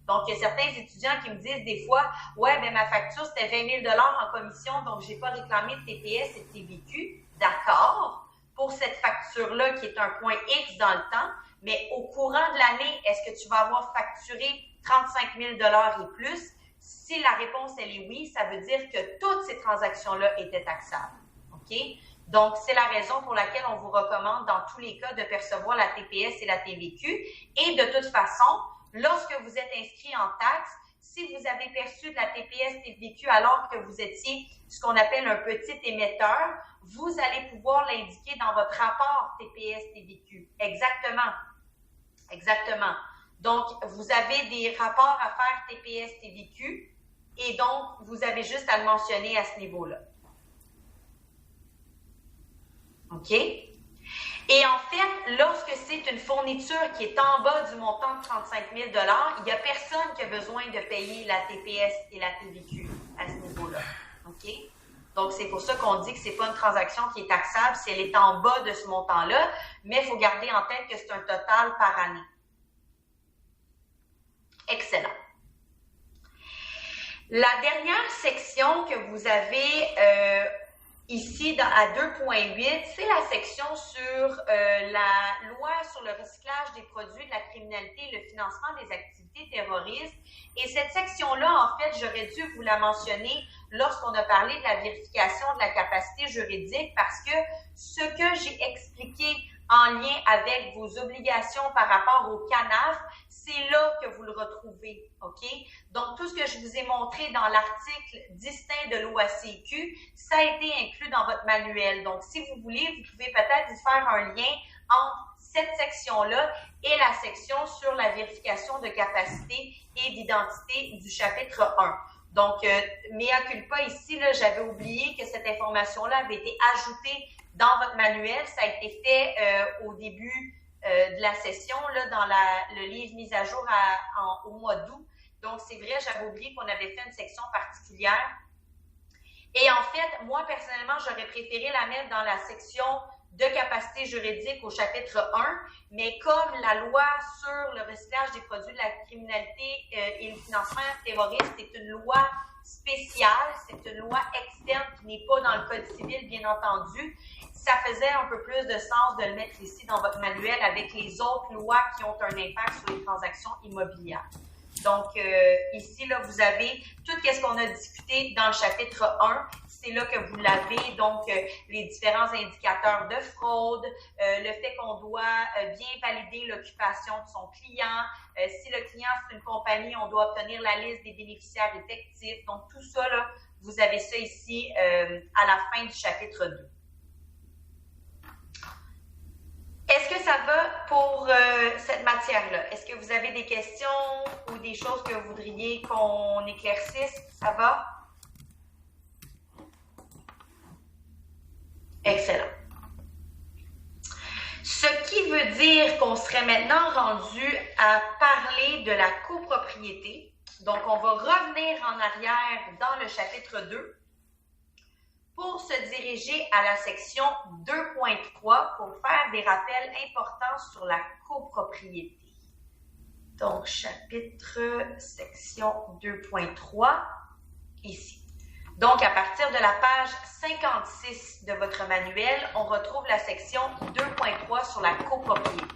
Speaker 1: Donc, il y a certains étudiants qui me disent des fois, « Ouais, ben ma facture, c'était 20 000 $ en commission, donc je n'ai pas réclamé de TPS et de TVQ. » D'accord, pour cette facture-là qui est un point X dans le temps, mais au courant de l'année, est-ce que tu vas avoir facturé 35 000 et plus? Si la réponse, elle est oui, ça veut dire que toutes ces transactions-là étaient taxables. OK? Donc, c'est la raison pour laquelle on vous recommande dans tous les cas de percevoir la TPS et la TVQ. Et de toute façon, lorsque vous êtes inscrit en taxe, si vous avez perçu de la TPS, TVQ alors que vous étiez ce qu'on appelle un petit émetteur, vous allez pouvoir l'indiquer dans votre rapport TPS, TVQ. Exactement. Exactement. Donc, vous avez des rapports à faire TPS, TVQ et donc, vous avez juste à le mentionner à ce niveau-là. OK? Et en fait, lorsque c'est une fourniture qui est en bas du montant de 35 000 il n'y a personne qui a besoin de payer la TPS et la TVQ à ce niveau-là. OK? Donc, c'est pour ça qu'on dit que ce n'est pas une transaction qui est taxable si elle est en bas de ce montant-là, mais il faut garder en tête que c'est un total par année. Excellent. La dernière section que vous avez ici à 2.8, c'est la section sur la loi sur le recyclage des produits de la criminalité et le financement des activités terroristes. Et cette section-là, en fait, j'aurais dû vous la mentionner lorsqu'on a parlé de la vérification de la capacité juridique parce que ce que j'ai expliqué en lien avec vos obligations par rapport au CANAF, c'est là que vous le retrouvez, OK? Donc, tout ce que je vous ai montré dans l'article distinct de l'OACQ, ça a été inclus dans votre manuel. Donc, si vous voulez, vous pouvez peut-être y faire un lien entre cette section-là et la section sur la vérification de capacité et d'identité du chapitre 1. Donc, mea culpa ici, là, j'avais oublié que cette information-là avait été ajoutée dans votre manuel. Ça a été fait au début de la session, là, dans le livre mis à jour au mois d'août. Donc, c'est vrai, j'avais oublié qu'on avait fait une section particulière. Et en fait, moi, personnellement, j'aurais préféré la mettre dans la section de capacité juridique au chapitre 1, mais comme la loi sur le recyclage des produits de la criminalité et le financement terroriste est une loi spéciale, c'est une loi externe qui n'est pas dans le Code civil, bien entendu, ça faisait un peu plus de sens de le mettre ici dans votre manuel avec les autres lois qui ont un impact sur les transactions immobilières. Donc, ici, là, vous avez tout ce qu'on a discuté dans le chapitre 1. C'est là que vous l'avez, donc les différents indicateurs de fraude, le fait qu'on doit bien valider l'occupation de son client. Si le client, c'est une compagnie, on doit obtenir la liste des bénéficiaires effectifs. Donc, tout ça, là, vous avez ça ici à la fin du chapitre 2. Est-ce que ça va pour cette matière-là? Est-ce que vous avez des questions ou des choses que vous voudriez qu'on éclaircisse? Ça va? Excellent. Ce qui veut dire qu'on serait maintenant rendu à parler de la copropriété. Donc, on va revenir en arrière dans le chapitre 2. Pour se diriger à la section 2.3 pour faire des rappels importants sur la copropriété. Donc, section 2.3, ici. Donc, à partir de la page 56 de votre manuel, on retrouve la section 2.3 sur la copropriété.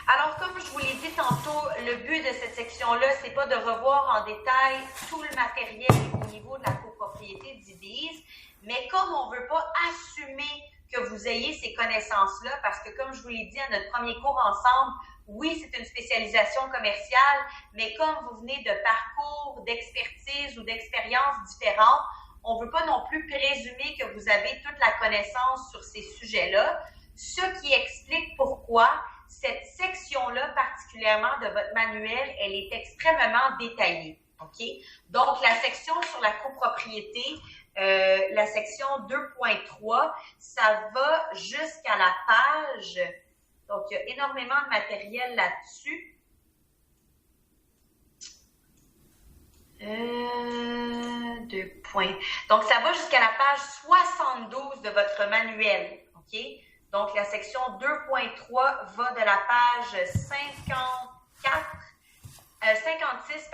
Speaker 1: Alors, comme je vous l'ai dit tantôt, le but de cette section-là, c'est pas de revoir en détail tout le matériel au niveau de la copropriété d'IDIS, mais comme on veut pas assumer que vous ayez ces connaissances-là, parce que comme je vous l'ai dit à notre premier cours ensemble, oui, c'est une spécialisation commerciale, mais comme vous venez de parcours, d'expertise ou d'expériences différentes, on veut pas non plus présumer que vous avez toute la connaissance sur ces sujets-là, ce qui explique pourquoi cette section-là, particulièrement de votre manuel, elle est extrêmement détaillée. OK? Donc, la section sur la copropriété, la section 2.3, ça va jusqu'à la page. Donc, il y a énormément de matériel là-dessus. Deux points. Donc, ça va jusqu'à la page 72 de votre manuel. OK? Donc, la section 2.3 va de la page 56,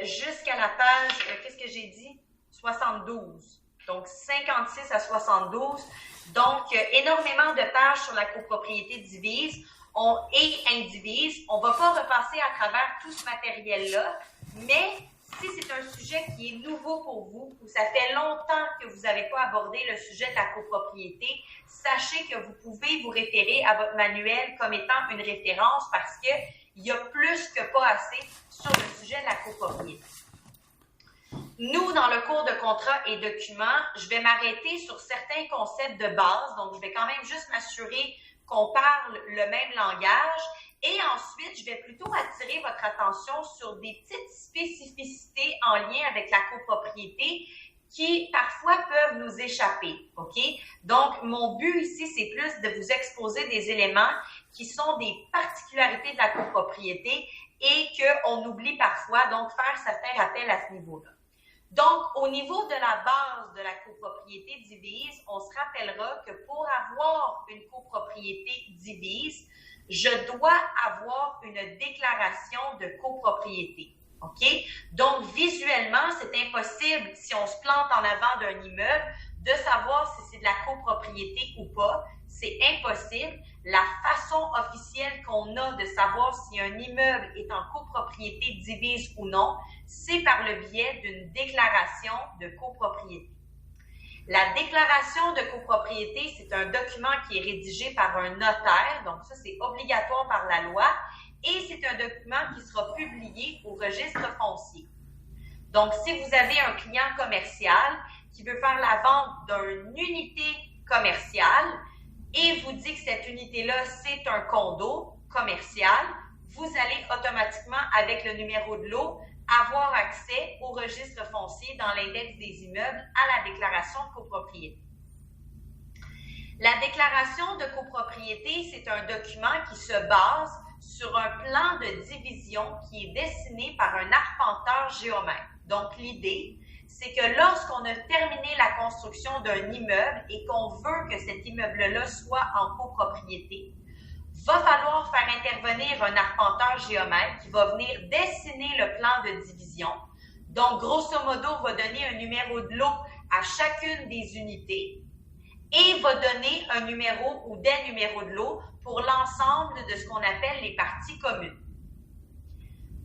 Speaker 1: jusqu'à la page, qu'est-ce que j'ai dit? 72. Donc, 56 à 72. Donc, énormément de pages sur la copropriété divise. et indivise. On ne va pas repasser à travers tout ce matériel-là, mais si c'est un sujet qui est nouveau pour vous, ou ça fait longtemps que vous n'avez pas abordé le sujet de la copropriété, sachez que vous pouvez vous référer à votre manuel comme étant une référence parce qu'il y a plus que pas assez sur le sujet de la copropriété. Nous, dans le cours de contrat et documents, je vais m'arrêter sur certains concepts de base, donc je vais quand même juste m'assurer qu'on parle le même langage. Et ensuite, je vais plutôt attirer votre attention sur des petites spécificités en lien avec la copropriété qui parfois peuvent nous échapper, OK? Donc, mon but ici, c'est plus de vous exposer des éléments qui sont des particularités de la copropriété et qu'on oublie parfois, donc faire certains rappels à ce niveau-là. Donc, au niveau de la base de la copropriété divise, on se rappellera que pour avoir une copropriété divise, je dois avoir une déclaration de copropriété. OK? Donc, visuellement, c'est impossible, si on se plante en avant d'un immeuble, de savoir si c'est de la copropriété ou pas. C'est impossible. La façon officielle qu'on a de savoir si un immeuble est en copropriété divise ou non, c'est par le biais d'une déclaration de copropriété. La déclaration de copropriété, c'est un document qui est rédigé par un notaire, donc ça, c'est obligatoire par la loi, et c'est un document qui sera publié au registre foncier. Donc, si vous avez un client commercial qui veut faire la vente d'une unité commerciale et vous dit que cette unité-là, c'est un condo commercial, vous allez automatiquement, avec le numéro de lot, avoir accès au registre foncier dans l'index des immeubles à la déclaration de copropriété. La déclaration de copropriété, c'est un document qui se base sur un plan de division qui est dessiné par un arpenteur géomètre. Donc, l'idée, c'est que lorsqu'on a terminé la construction d'un immeuble et qu'on veut que cet immeuble-là soit en copropriété, va falloir faire intervenir un arpenteur géomètre qui va venir dessiner le plan de division. Donc, grosso modo, va donner un numéro de lot à chacune des unités et va donner un numéro ou des numéros de lot pour l'ensemble de ce qu'on appelle les parties communes.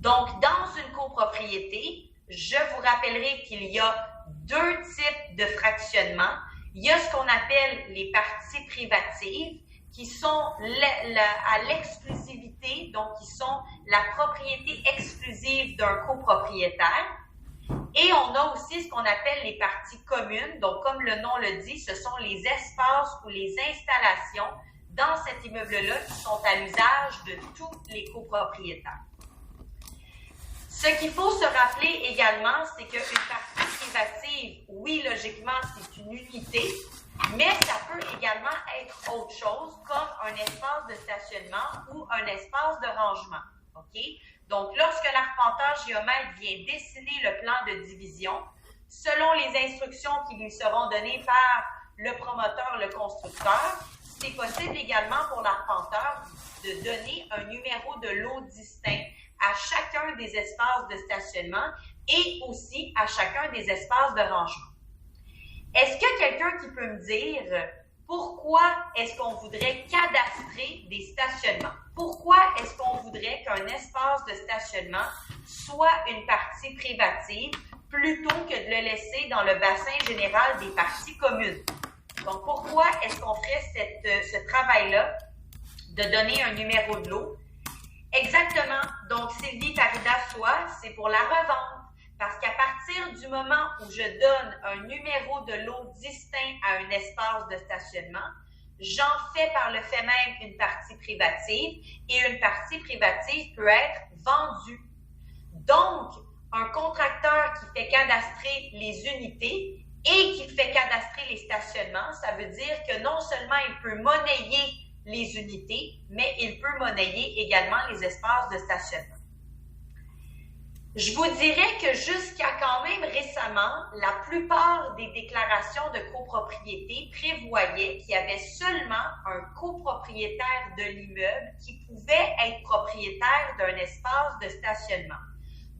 Speaker 1: Donc, dans une copropriété, je vous rappellerai qu'il y a deux types de fractionnement. Il y a ce qu'on appelle les parties privatives, qui sont à l'exclusivité, donc qui sont la propriété exclusive d'un copropriétaire. Et on a aussi ce qu'on appelle les parties communes. Donc, comme le nom le dit, ce sont les espaces ou les installations dans cet immeuble-là qui sont à l'usage de tous les copropriétaires. Ce qu'il faut se rappeler également, c'est qu'une partie privative, oui, logiquement, c'est une unité, mais ça peut également être autre chose, comme un espace de stationnement ou un espace de rangement. OK? Donc, lorsque l'arpenteur géomètre vient dessiner le plan de division, selon les instructions qui lui seront données par le promoteur, le constructeur, c'est possible également pour l'arpenteur de donner un numéro de lot distinct à chacun des espaces de stationnement et aussi à chacun des espaces de rangement. Est-ce qu'il y a quelqu'un qui peut me dire pourquoi est-ce qu'on voudrait cadastrer des stationnements? Pourquoi est-ce qu'on voudrait qu'un espace de stationnement soit une partie privative plutôt que de le laisser dans le bassin général des parties communes? Donc, pourquoi est-ce qu'on ferait ce travail-là de donner un numéro de lot? Exactement. Donc, Sylvie Parida-Soie, c'est pour la revente. Parce qu'à partir du moment où je donne un numéro de lot distinct à un espace de stationnement, j'en fais par le fait même une partie privative et une partie privative peut être vendue. Donc, un contracteur qui fait cadastrer les unités et qui fait cadastrer les stationnements, ça veut dire que non seulement il peut monnayer les unités, mais il peut monnayer également les espaces de stationnement. Je vous dirais que jusqu'à quand même récemment, la plupart des déclarations de copropriété prévoyaient qu'il y avait seulement un copropriétaire de l'immeuble qui pouvait être propriétaire d'un espace de stationnement.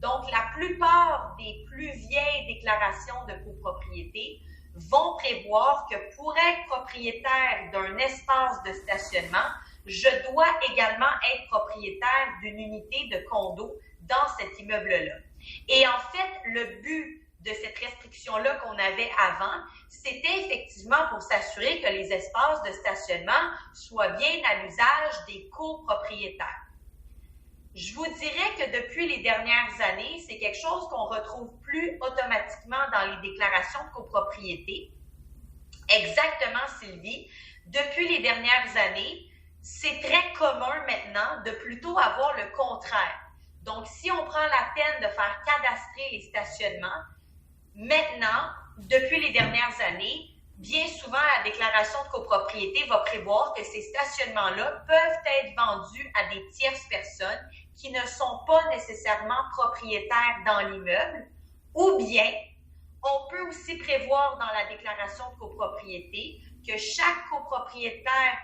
Speaker 1: Donc, la plupart des plus vieilles déclarations de copropriété vont prévoir que pour être propriétaire d'un espace de stationnement, je dois également être propriétaire d'une unité de condo dans cet immeuble-là. Et en fait, le but de cette restriction-là qu'on avait avant, c'était effectivement pour s'assurer que les espaces de stationnement soient bien à l'usage des copropriétaires. Je vous dirais que depuis les dernières années, c'est quelque chose qu'on retrouve plus automatiquement dans les déclarations de copropriété. Exactement, Sylvie. Depuis les dernières années, c'est très commun maintenant de plutôt avoir le contraire. Donc, si on prend la peine de faire cadastrer les stationnements, maintenant, depuis les dernières années, bien souvent, la déclaration de copropriété va prévoir que ces stationnements-là peuvent être vendus à des tierces personnes qui ne sont pas nécessairement propriétaires dans l'immeuble, ou bien on peut aussi prévoir dans la déclaration de copropriété que chaque copropriétaire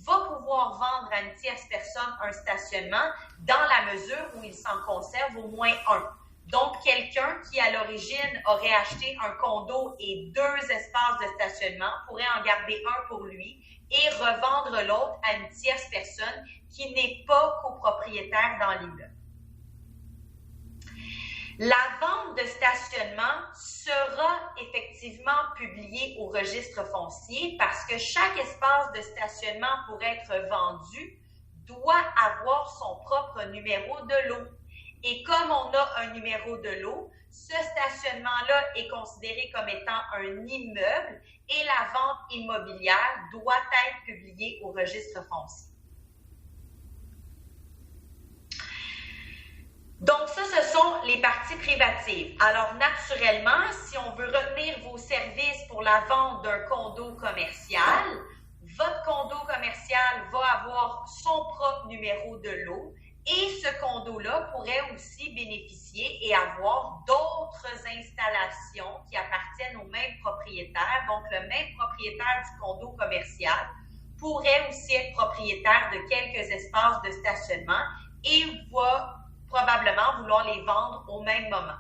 Speaker 1: va pouvoir vendre à une tierce personne un stationnement dans la mesure où il s'en conserve au moins un. Donc, quelqu'un qui, à l'origine, aurait acheté un condo et 2 espaces de stationnement pourrait en garder un pour lui et revendre l'autre à une tierce personne qui n'est pas copropriétaire dans l'immeuble. La vente de stationnement sera effectivement publiée au registre foncier parce que chaque espace de stationnement pour être vendu doit avoir son propre numéro de lot. Et comme on a un numéro de lot, ce stationnement-là est considéré comme étant un immeuble et la vente immobilière doit être publiée au registre foncier. Donc ça, ce sont les parties privatives. Alors naturellement, si on veut retenir vos services pour la vente d'un condo commercial, votre condo commercial va avoir son propre numéro de lot et ce condo-là pourrait aussi bénéficier et avoir d'autres installations qui appartiennent au même propriétaire. Donc le même propriétaire du condo commercial pourrait aussi être propriétaire de quelques espaces de stationnement et va probablement vouloir les vendre au même moment.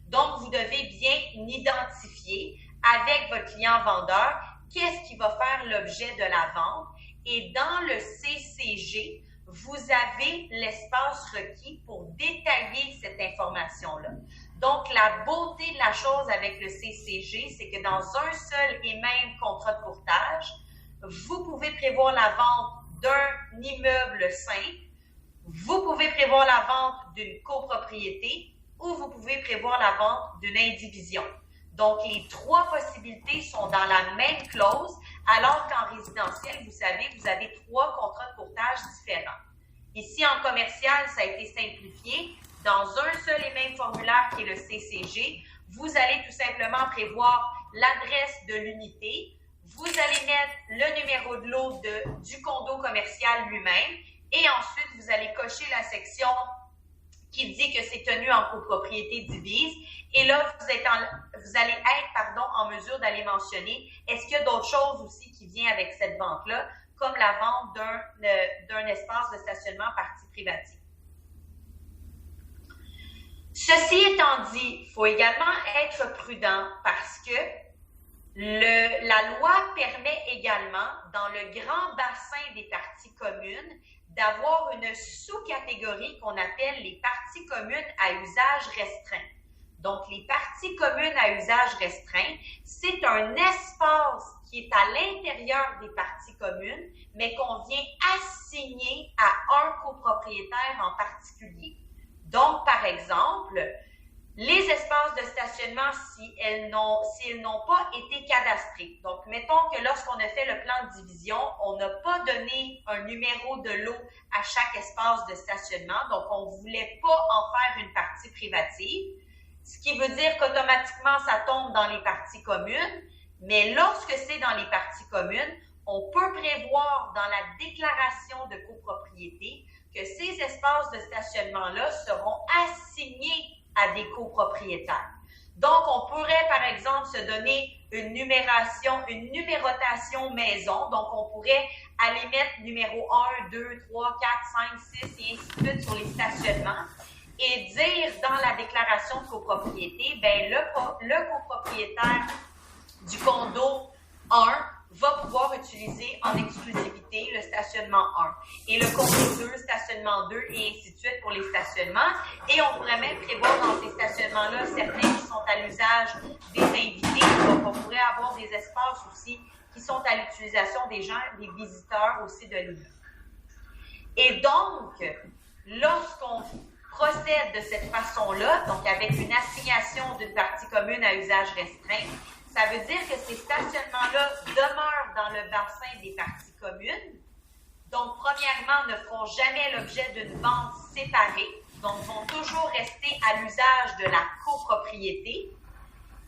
Speaker 1: Donc, vous devez bien identifier avec votre client vendeur qu'est-ce qui va faire l'objet de la vente. Et dans le CCG, vous avez l'espace requis pour détailler cette information-là. Donc, la beauté de la chose avec le CCG, c'est que dans un seul et même contrat de courtage, vous pouvez prévoir la vente d'un immeuble simple. Vous pouvez prévoir la vente d'une copropriété ou vous pouvez prévoir la vente d'une indivision. Donc, les 3 possibilités sont dans la même clause, alors qu'en résidentiel, vous savez, vous avez 3 contrats de courtage différents. Ici, en commercial, ça a été simplifié. Dans un seul et même formulaire qui est le CCG, vous allez tout simplement prévoir l'adresse de l'unité. Vous allez mettre le numéro de lot du condo commercial lui-même. Et ensuite, vous allez cocher la section qui dit que c'est tenu en copropriété divise. Et là, vous allez être en mesure d'aller mentionner est-ce qu'il y a d'autres choses aussi qui viennent avec cette vente-là, comme la vente d'un espace de stationnement partie privative. Ceci étant dit, il faut également être prudent parce que la loi permet également, dans le grand bassin des parties communes, d'avoir une sous-catégorie qu'on appelle les parties communes à usage restreint. Donc, les parties communes à usage restreint, c'est un espace qui est à l'intérieur des parties communes, mais qu'on vient assigner à un copropriétaire en particulier. Donc, par exemple, les espaces de stationnement, s'ils n'ont pas été cadastrés. Donc, mettons que lorsqu'on a fait le plan de division, on n'a pas donné un numéro de lot à chaque espace de stationnement. Donc, on ne voulait pas en faire une partie privative, ce qui veut dire qu'automatiquement, ça tombe dans les parties communes. Mais lorsque c'est dans les parties communes, on peut prévoir dans la déclaration de copropriété que ces espaces de stationnement-là seront assignés à des copropriétaires. Donc, on pourrait, par exemple, se donner une numérotation maison. Donc, on pourrait aller mettre numéro 1, 2, 3, 4, 5, 6 et ainsi de suite sur les stationnements et dire dans la déclaration de copropriété, ben le copropriétaire du condo 1 va pouvoir utiliser en exclusivité le stationnement 1. Et le côté 2, stationnement 2, et ainsi de suite pour les stationnements. Et on pourrait même prévoir dans ces stationnements-là, certains qui sont à l'usage des invités. Donc, on pourrait avoir des espaces aussi qui sont à l'utilisation des gens, des visiteurs aussi de l'immeuble. Et donc, lorsqu'on procède de cette façon-là, donc avec une assignation d'une partie commune à usage restreint, ça veut dire que ces stationnements-là demeurent dans le bassin des parties communes. Donc, premièrement, ne feront jamais l'objet d'une vente séparée. Donc, vont toujours rester à l'usage de la copropriété.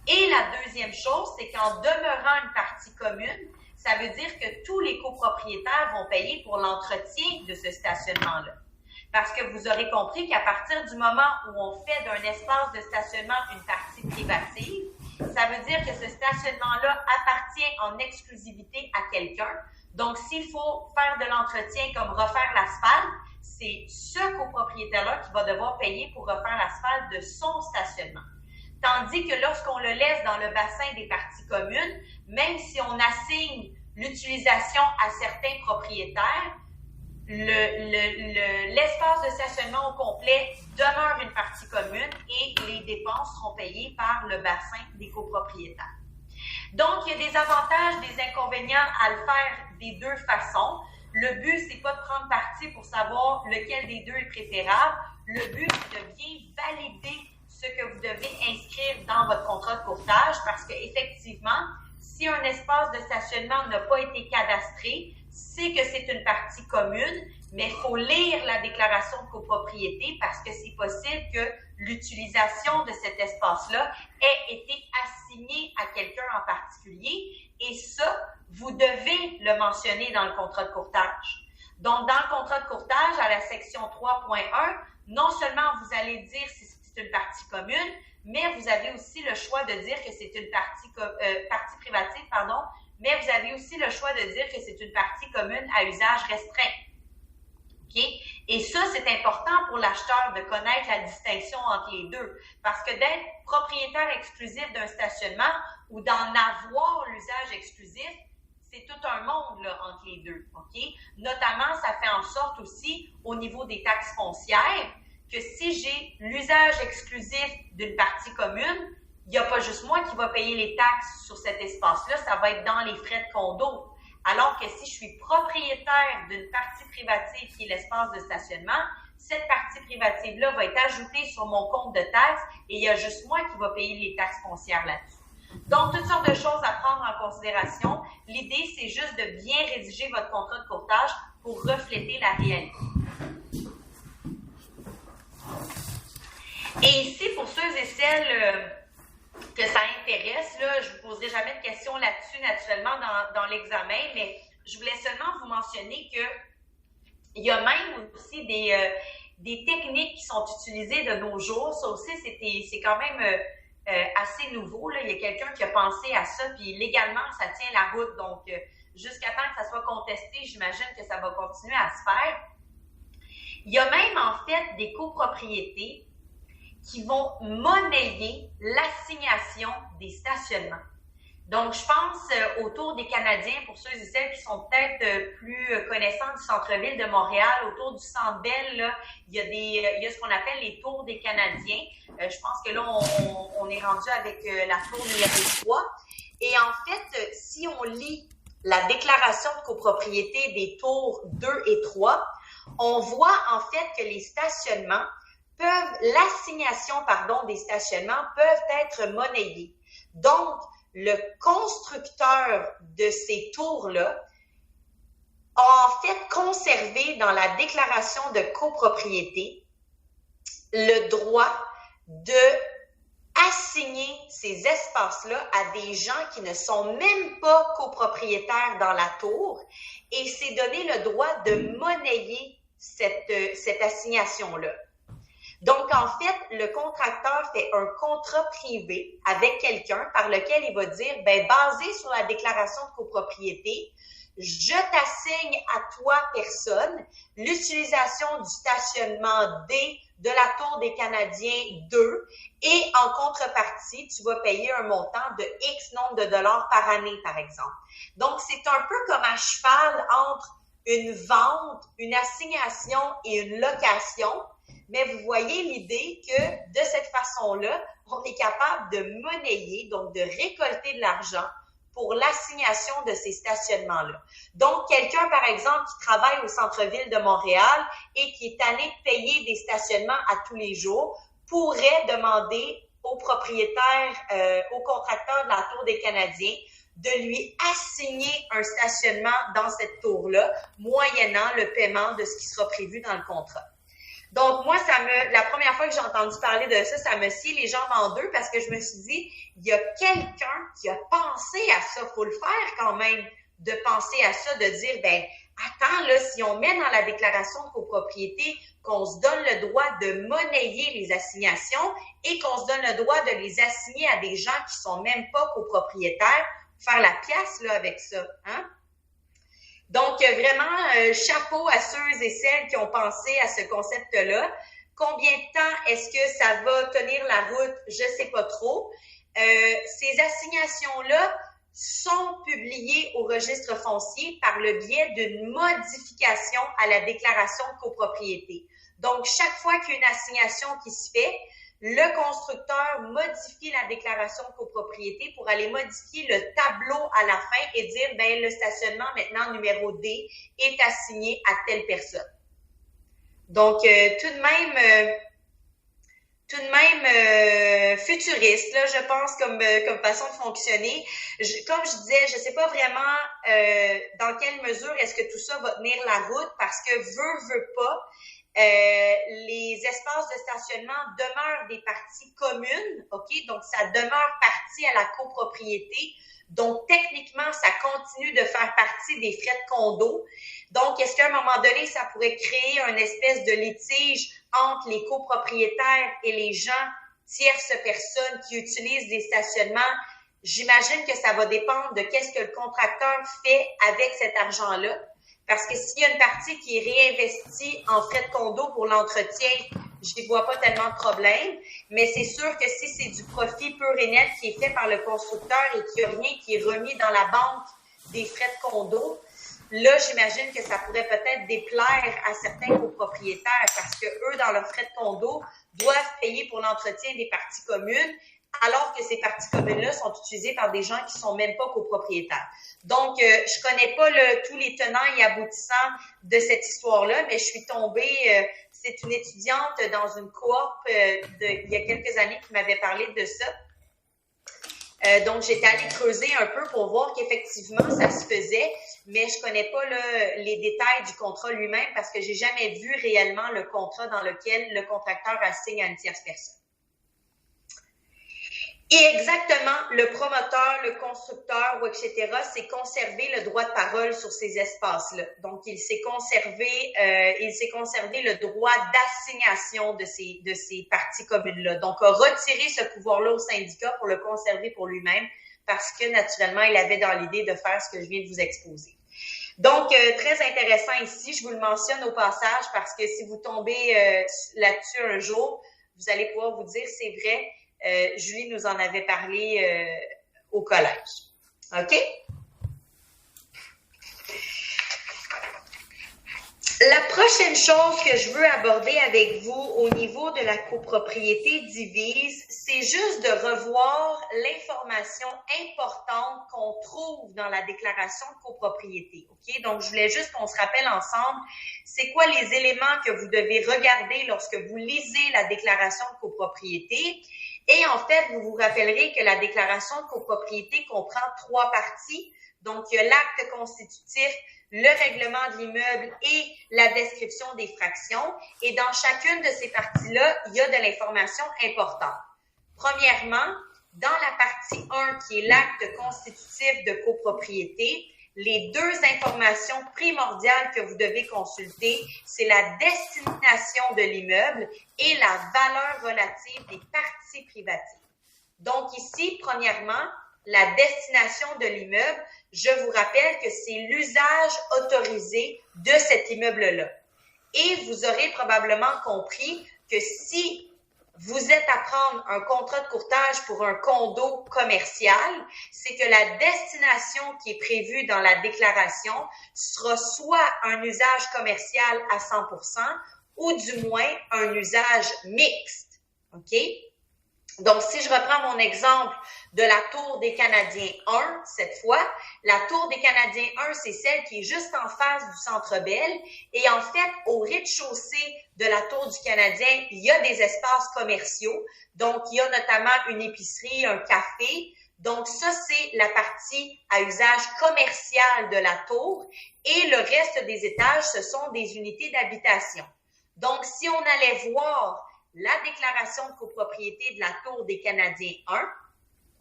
Speaker 1: Et la deuxième chose, c'est qu'en demeurant une partie commune, ça veut dire que tous les copropriétaires vont payer pour l'entretien de ce stationnement-là. Parce que vous aurez compris qu'à partir du moment où on fait d'un espace de stationnement une partie privative, ça veut dire que ce stationnement-là appartient en exclusivité à quelqu'un. Donc, s'il faut faire de l'entretien comme refaire l'asphalte, c'est ce copropriétaire-là qui va devoir payer pour refaire l'asphalte de son stationnement. Tandis que lorsqu'on le laisse dans le bassin des parties communes, même si on assigne l'utilisation à certains propriétaires, l'espace de stationnement au complet demeure une partie commune et les dépenses seront payées par le bassin des copropriétaires. Donc, il y a des avantages, des inconvénients à le faire des deux façons. Le but, c'est pas de prendre parti pour savoir lequel des deux est préférable. Le but, c'est de bien valider ce que vous devez inscrire dans votre contrat de courtage parce qu'effectivement, si un espace de stationnement n'a pas été cadastré, c'est que c'est une partie commune, mais il faut lire la déclaration de copropriété parce que c'est possible que l'utilisation de cet espace-là ait été assignée à quelqu'un en particulier et ça, vous devez le mentionner dans le contrat de courtage. Donc, dans le contrat de courtage, à la section 3.1, non seulement vous allez dire si c'est une partie commune, mais vous avez aussi le choix de dire que c'est une partie privative, mais vous avez aussi le choix de dire que c'est une partie commune à usage restreint. OK? Et ça, c'est important pour l'acheteur de connaître la distinction entre les deux. Parce que d'être propriétaire exclusif d'un stationnement ou d'en avoir l'usage exclusif, c'est tout un monde là, entre les deux. OK? Notamment, ça fait en sorte aussi, au niveau des taxes foncières, que si j'ai l'usage exclusif d'une partie commune, il n'y a pas juste moi qui va payer les taxes sur cet espace-là, ça va être dans les frais de condo. Alors que si je suis propriétaire d'une partie privative qui est l'espace de stationnement, cette partie privative-là va être ajoutée sur mon compte de taxes et il y a juste moi qui va payer les taxes foncières là-dessus. Donc, toutes sortes de choses à prendre en considération. L'idée, c'est juste de bien rédiger votre contrat de courtage pour refléter la réalité. Et ici, pour ceux et celles que ça intéresse, là, je ne vous poserai jamais de questions là-dessus naturellement dans l'examen, mais je voulais seulement vous mentionner qu'il y a même aussi des techniques qui sont utilisées de nos jours. Ça aussi, c'est quand même assez nouveau. Là. Il y a quelqu'un qui a pensé à ça, puis légalement, ça tient la route. Donc, jusqu'à temps que ça soit contesté, j'imagine que ça va continuer à se faire. Il y a même, en fait, des copropriétés qui vont monnayer l'assignation des stationnements. Donc, je pense autour des Canadiens, pour ceux et celles qui sont peut-être plus connaissants du centre-ville de Montréal, autour du Centre Bell, là, il y a ce qu'on appelle les tours des Canadiens. Je pense que là, on est rendu avec la tour numéro 3. Et en fait, si on lit la déclaration de copropriété des tours 2 et 3, on voit en fait que les stationnements l'assignation des stationnements peuvent être monnayés. Donc, le constructeur de ces tours-là a en fait conservé dans la déclaration de copropriété le droit de assigner ces espaces-là à des gens qui ne sont même pas copropriétaires dans la tour et s'est donné le droit de monnayer cette assignation-là. Donc, en fait, le contracteur fait un contrat privé avec quelqu'un par lequel il va dire, basé sur la déclaration de copropriété, je t'assigne à toi, personne, l'utilisation du stationnement D de la Tour des Canadiens 2 et en contrepartie, tu vas payer un montant de X nombre de dollars par année, par exemple. Donc, c'est un peu comme à cheval entre une vente, une assignation et une location, mais vous voyez l'idée que de cette façon-là, on est capable de monnayer, donc de récolter de l'argent pour l'assignation de ces stationnements-là. Donc, quelqu'un, par exemple, qui travaille au centre-ville de Montréal et qui est tanné de payer des stationnements à tous les jours, pourrait demander au propriétaire, au contracteur de la Tour des Canadiens, de lui assigner un stationnement dans cette tour-là, moyennant le paiement de ce qui sera prévu dans le contrat. Donc, moi, la première fois que j'ai entendu parler de ça, ça me scie les jambes en deux parce que je me suis dit, il y a quelqu'un qui a pensé à ça. Faut le faire quand même, de penser à ça, de dire, ben, attends, là, si on met dans la déclaration de copropriété qu'on se donne le droit de monnayer les assignations et qu'on se donne le droit de les assigner à des gens qui sont même pas copropriétaires, faire la pièce, là, avec ça, hein? Donc, vraiment, chapeau à ceux et celles qui ont pensé à ce concept-là. Combien de temps est-ce que ça va tenir la route? Je sais pas trop. Ces assignations-là sont publiées au registre foncier par le biais d'une modification à la déclaration de copropriété. Donc, chaque fois qu'il y a une assignation qui se fait, le constructeur modifie la déclaration de copropriété pour aller modifier le tableau à la fin et dire, ben, le stationnement maintenant numéro D est assigné à telle personne. Donc, tout de même futuriste, là, je pense, comme façon de fonctionner. Comme je disais, je sais pas vraiment dans quelle mesure est-ce que tout ça va tenir la route parce que veut pas, les espaces de stationnement demeurent des parties communes, OK? Donc, ça demeure partie à la copropriété. Donc, techniquement, ça continue de faire partie des frais de condo. Donc, est-ce qu'à un moment donné, ça pourrait créer une espèce de litige entre les copropriétaires et les gens, tierces personnes qui utilisent des stationnements? J'imagine que ça va dépendre de qu'est-ce que le contracteur fait avec cet argent-là. Parce que s'il y a une partie qui est réinvestie en frais de condo pour l'entretien, je n'y vois pas tellement de problème. Mais c'est sûr que si c'est du profit pur et net qui est fait par le constructeur et qu'il n'y a rien qui est remis dans la banque des frais de condo, là, j'imagine que ça pourrait peut-être déplaire à certains copropriétaires parce que eux, dans leurs frais de condo, doivent payer pour l'entretien des parties communes, alors que ces parties communes-là sont utilisées par des gens qui sont même pas copropriétaires. Donc, je connais pas tous les tenants et aboutissants de cette histoire-là, mais je suis tombée, c'est une étudiante dans une coop il y a quelques années qui m'avait parlé de ça. Donc, j'étais allée creuser un peu pour voir qu'effectivement, ça se faisait, mais je connais pas les détails du contrat lui-même parce que j'ai jamais vu réellement le contrat dans lequel le contracteur assigne à une tierce personne. Et exactement, le promoteur, le constructeur, ou etc., c'est conserver le droit de parole sur ces espaces-là. Donc, il s'est conservé le droit d'assignation de ces parties communes-là. Donc, a retiré ce pouvoir-là au syndicat pour le conserver pour lui-même, parce que naturellement, il avait dans l'idée de faire ce que je viens de vous exposer. Donc, très intéressant ici. Je vous le mentionne au passage parce que si vous tombez là-dessus un jour, vous allez pouvoir vous dire, c'est vrai. Julie nous en avait parlé au collège. OK? La prochaine chose que je veux aborder avec vous au niveau de la copropriété divise, c'est juste de revoir l'information importante qu'on trouve dans la déclaration de copropriété. OK? Donc, je voulais juste qu'on se rappelle ensemble, c'est quoi les éléments que vous devez regarder lorsque vous lisez la déclaration de copropriété. Et en fait, vous vous rappellerez que la déclaration de copropriété comprend 3 parties. Donc, il y a l'acte constitutif, le règlement de l'immeuble et la description des fractions. Et dans chacune de ces parties-là, il y a de l'information importante. Premièrement, dans la partie 1, qui est l'acte constitutif de copropriété, les 2 informations primordiales que vous devez consulter, c'est la destination de l'immeuble et la valeur relative des parties privatives. Donc ici, premièrement, la destination de l'immeuble, je vous rappelle que c'est l'usage autorisé de cet immeuble-là. Et vous aurez probablement compris que si vous êtes à prendre un contrat de courtage pour un condo commercial, c'est que la destination qui est prévue dans la déclaration sera soit un usage commercial à 100% ou du moins un usage mixte. OK? Donc, si je reprends mon exemple de la Tour des Canadiens 1, cette fois, la Tour des Canadiens 1, c'est celle qui est juste en face du Centre Bell. Et en fait, au rez-de-chaussée de la Tour du Canadien, il y a des espaces commerciaux. Donc, il y a notamment une épicerie, un café. Donc, ça, c'est la partie à usage commercial de la tour. Et le reste des étages, ce sont des unités d'habitation. Donc, si on allait voir la déclaration de copropriété de la Tour des Canadiens 1,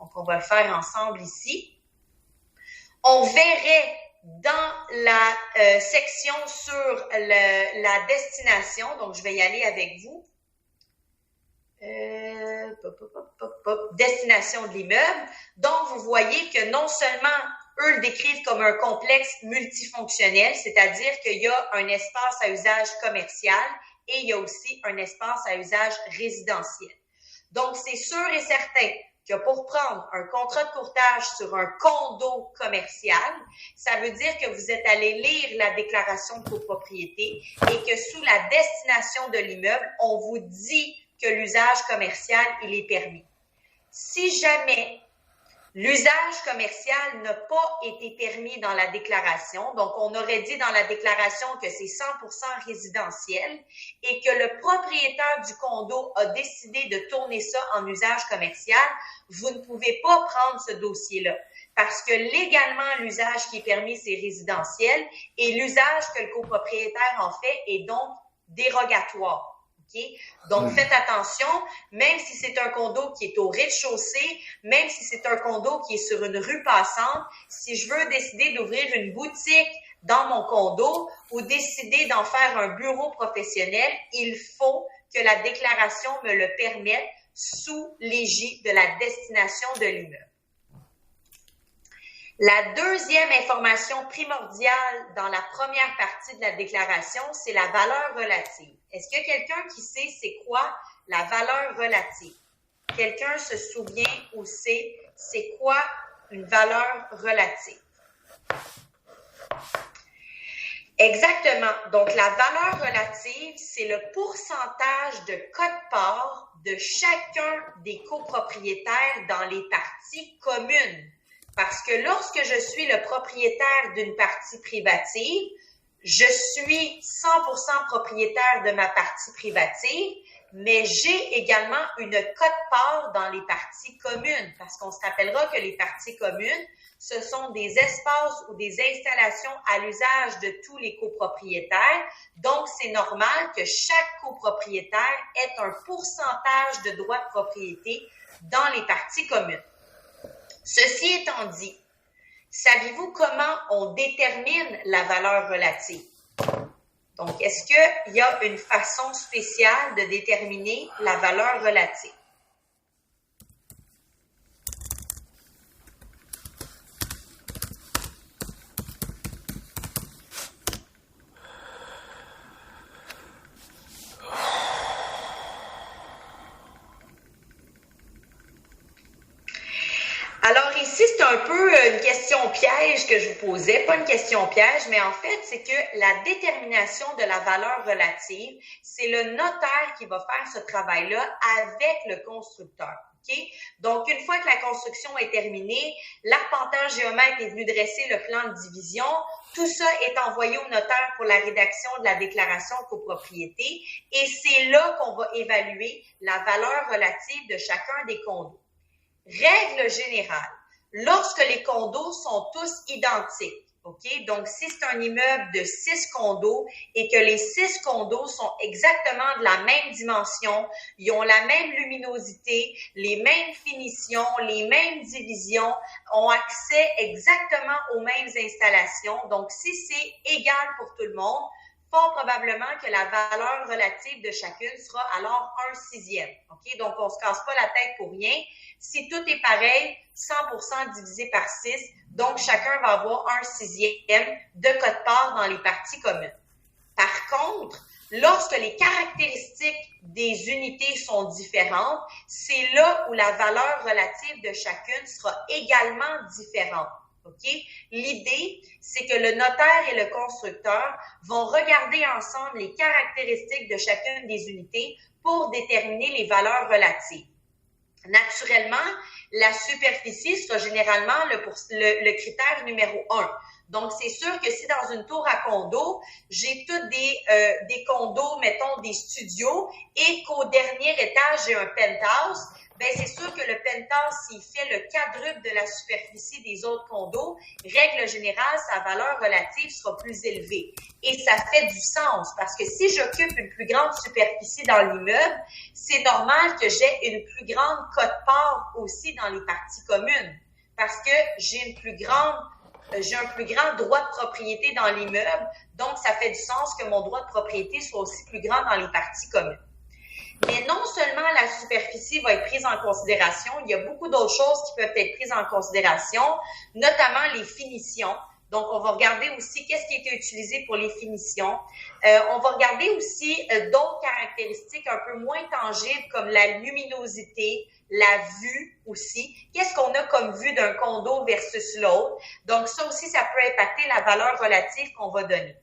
Speaker 1: donc on va le faire ensemble ici, on verrait dans la section sur la destination, donc je vais y aller avec vous, destination de l'immeuble, donc vous voyez que non seulement eux le décrivent comme un complexe multifonctionnel, c'est-à-dire qu'il y a un espace à usage commercial et il y a aussi un espace à usage résidentiel. Donc, c'est sûr et certain que pour prendre un contrat de courtage sur un condo commercial, ça veut dire que vous êtes allé lire la déclaration de copropriété et que sous la destination de l'immeuble, on vous dit que l'usage commercial, il est permis. Si jamais l'usage commercial n'a pas été permis dans la déclaration, donc on aurait dit dans la déclaration que c'est 100% résidentiel et que le propriétaire du condo a décidé de tourner ça en usage commercial, vous ne pouvez pas prendre ce dossier-là parce que légalement, l'usage qui est permis, c'est résidentiel et l'usage que le copropriétaire en fait est donc dérogatoire. Okay? Donc, faites attention, même si c'est un condo qui est au rez-de-chaussée, même si c'est un condo qui est sur une rue passante, si je veux décider d'ouvrir une boutique dans mon condo ou décider d'en faire un bureau professionnel, il faut que la déclaration me le permette sous l'égide de la destination de l'immeuble. La deuxième information primordiale dans la première partie de la déclaration, c'est la valeur relative. Est-ce qu'il y a quelqu'un qui sait c'est quoi la valeur relative? Quelqu'un se souvient ou sait c'est quoi une valeur relative? Exactement. Donc, la valeur relative, c'est le pourcentage de quote-part de chacun des copropriétaires dans les parties communes. Parce que lorsque je suis le propriétaire d'une partie privative, je suis 100% propriétaire de ma partie privative, mais j'ai également une quote-part dans les parties communes. Parce qu'on se rappellera que les parties communes, ce sont des espaces ou des installations à l'usage de tous les copropriétaires. Donc, c'est normal que chaque copropriétaire ait un pourcentage de droits de propriété dans les parties communes. Ceci étant dit, savez-vous comment on détermine la valeur relative? Donc, est-ce qu'il y a une façon spéciale de déterminer la valeur relative? Alors ici, c'est un peu une question piège que je vous posais, pas une question piège, mais en fait, c'est que la détermination de la valeur relative, c'est le notaire qui va faire ce travail-là avec le constructeur. Okay? Donc, une fois que la construction est terminée, l'arpenteur géomètre est venu dresser le plan de division. Tout ça est envoyé au notaire pour la rédaction de la déclaration de copropriété et c'est là qu'on va évaluer la valeur relative de chacun des condos. Règle générale, lorsque les condos sont tous identiques, OK? Donc, si c'est un immeuble de 6 condos et que les 6 condos sont exactement de la même dimension, ils ont la même luminosité, les mêmes finitions, les mêmes divisions, ont accès exactement aux mêmes installations. Donc, si c'est égal pour tout le monde, fort probablement que la valeur relative de chacune sera alors 1/6. OK? Donc, on ne se casse pas la tête pour rien. Si tout est pareil, 100% divisé par 6, donc chacun va avoir 1/6 de quote-part dans les parties communes. Par contre, lorsque les caractéristiques des unités sont différentes, c'est là où la valeur relative de chacune sera également différente. OK? L'idée, c'est que le notaire et le constructeur vont regarder ensemble les caractéristiques de chacune des unités pour déterminer les valeurs relatives. Naturellement, la superficie sera généralement le critère numéro 1. Donc, c'est sûr que si dans une tour à condo, j'ai tous des condos, mettons des studios, et qu'au dernier étage, j'ai un penthouse, ben c'est sûr que le penthouse, s'il fait le quadruple de la superficie des autres condos, règle générale, sa valeur relative sera plus élevée. Et ça fait du sens, parce que si j'occupe une plus grande superficie dans l'immeuble, c'est normal que j'ai une plus grande quote-part aussi dans les parties communes, parce que j'ai un plus grand droit de propriété dans l'immeuble, donc ça fait du sens que mon droit de propriété soit aussi plus grand dans les parties communes. Mais non seulement la superficie va être prise en considération, il y a beaucoup d'autres choses qui peuvent être prises en considération, notamment les finitions. Donc, on va regarder aussi qu'est-ce qui a été utilisé pour les finitions. On va regarder aussi d'autres caractéristiques un peu moins tangibles comme la luminosité, la vue aussi. Qu'est-ce qu'on a comme vue d'un condo versus l'autre? Donc, ça aussi, ça peut impacter la valeur relative qu'on va donner.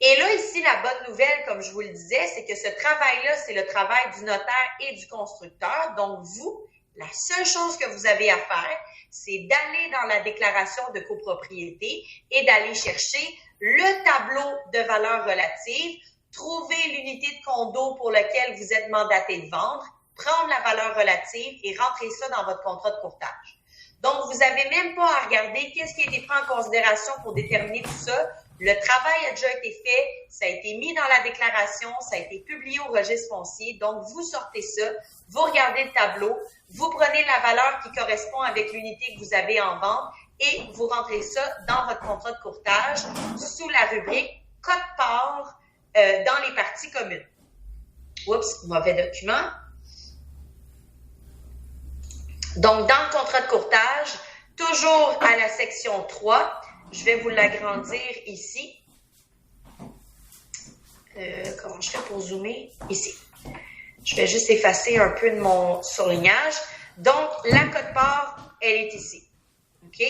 Speaker 1: Et là, ici, la bonne nouvelle, comme je vous le disais, c'est que ce travail-là, c'est le travail du notaire et du constructeur. Donc, vous, la seule chose que vous avez à faire, c'est d'aller dans la déclaration de copropriété et d'aller chercher le tableau de valeur relative, trouver l'unité de condo pour laquelle vous êtes mandaté de vendre, prendre la valeur relative et rentrer ça dans votre contrat de courtage. Donc, vous n'avez même pas à regarder qu'est-ce qui a été pris en considération pour déterminer tout ça. Le travail a déjà été fait, ça a été mis dans la déclaration, ça a été publié au registre foncier. Donc, vous sortez ça, vous regardez le tableau, vous prenez la valeur qui correspond avec l'unité que vous avez en vente et vous rentrez ça dans votre contrat de courtage sous la rubrique « Quote-part dans les parties communes ». Oups, mauvais document. Donc, dans le contrat de courtage, toujours à la section 3, je vais vous l'agrandir ici. Comment je fais pour zoomer? Ici. Je vais juste effacer un peu de mon surlignage. Donc, la quote-part, elle est ici. OK?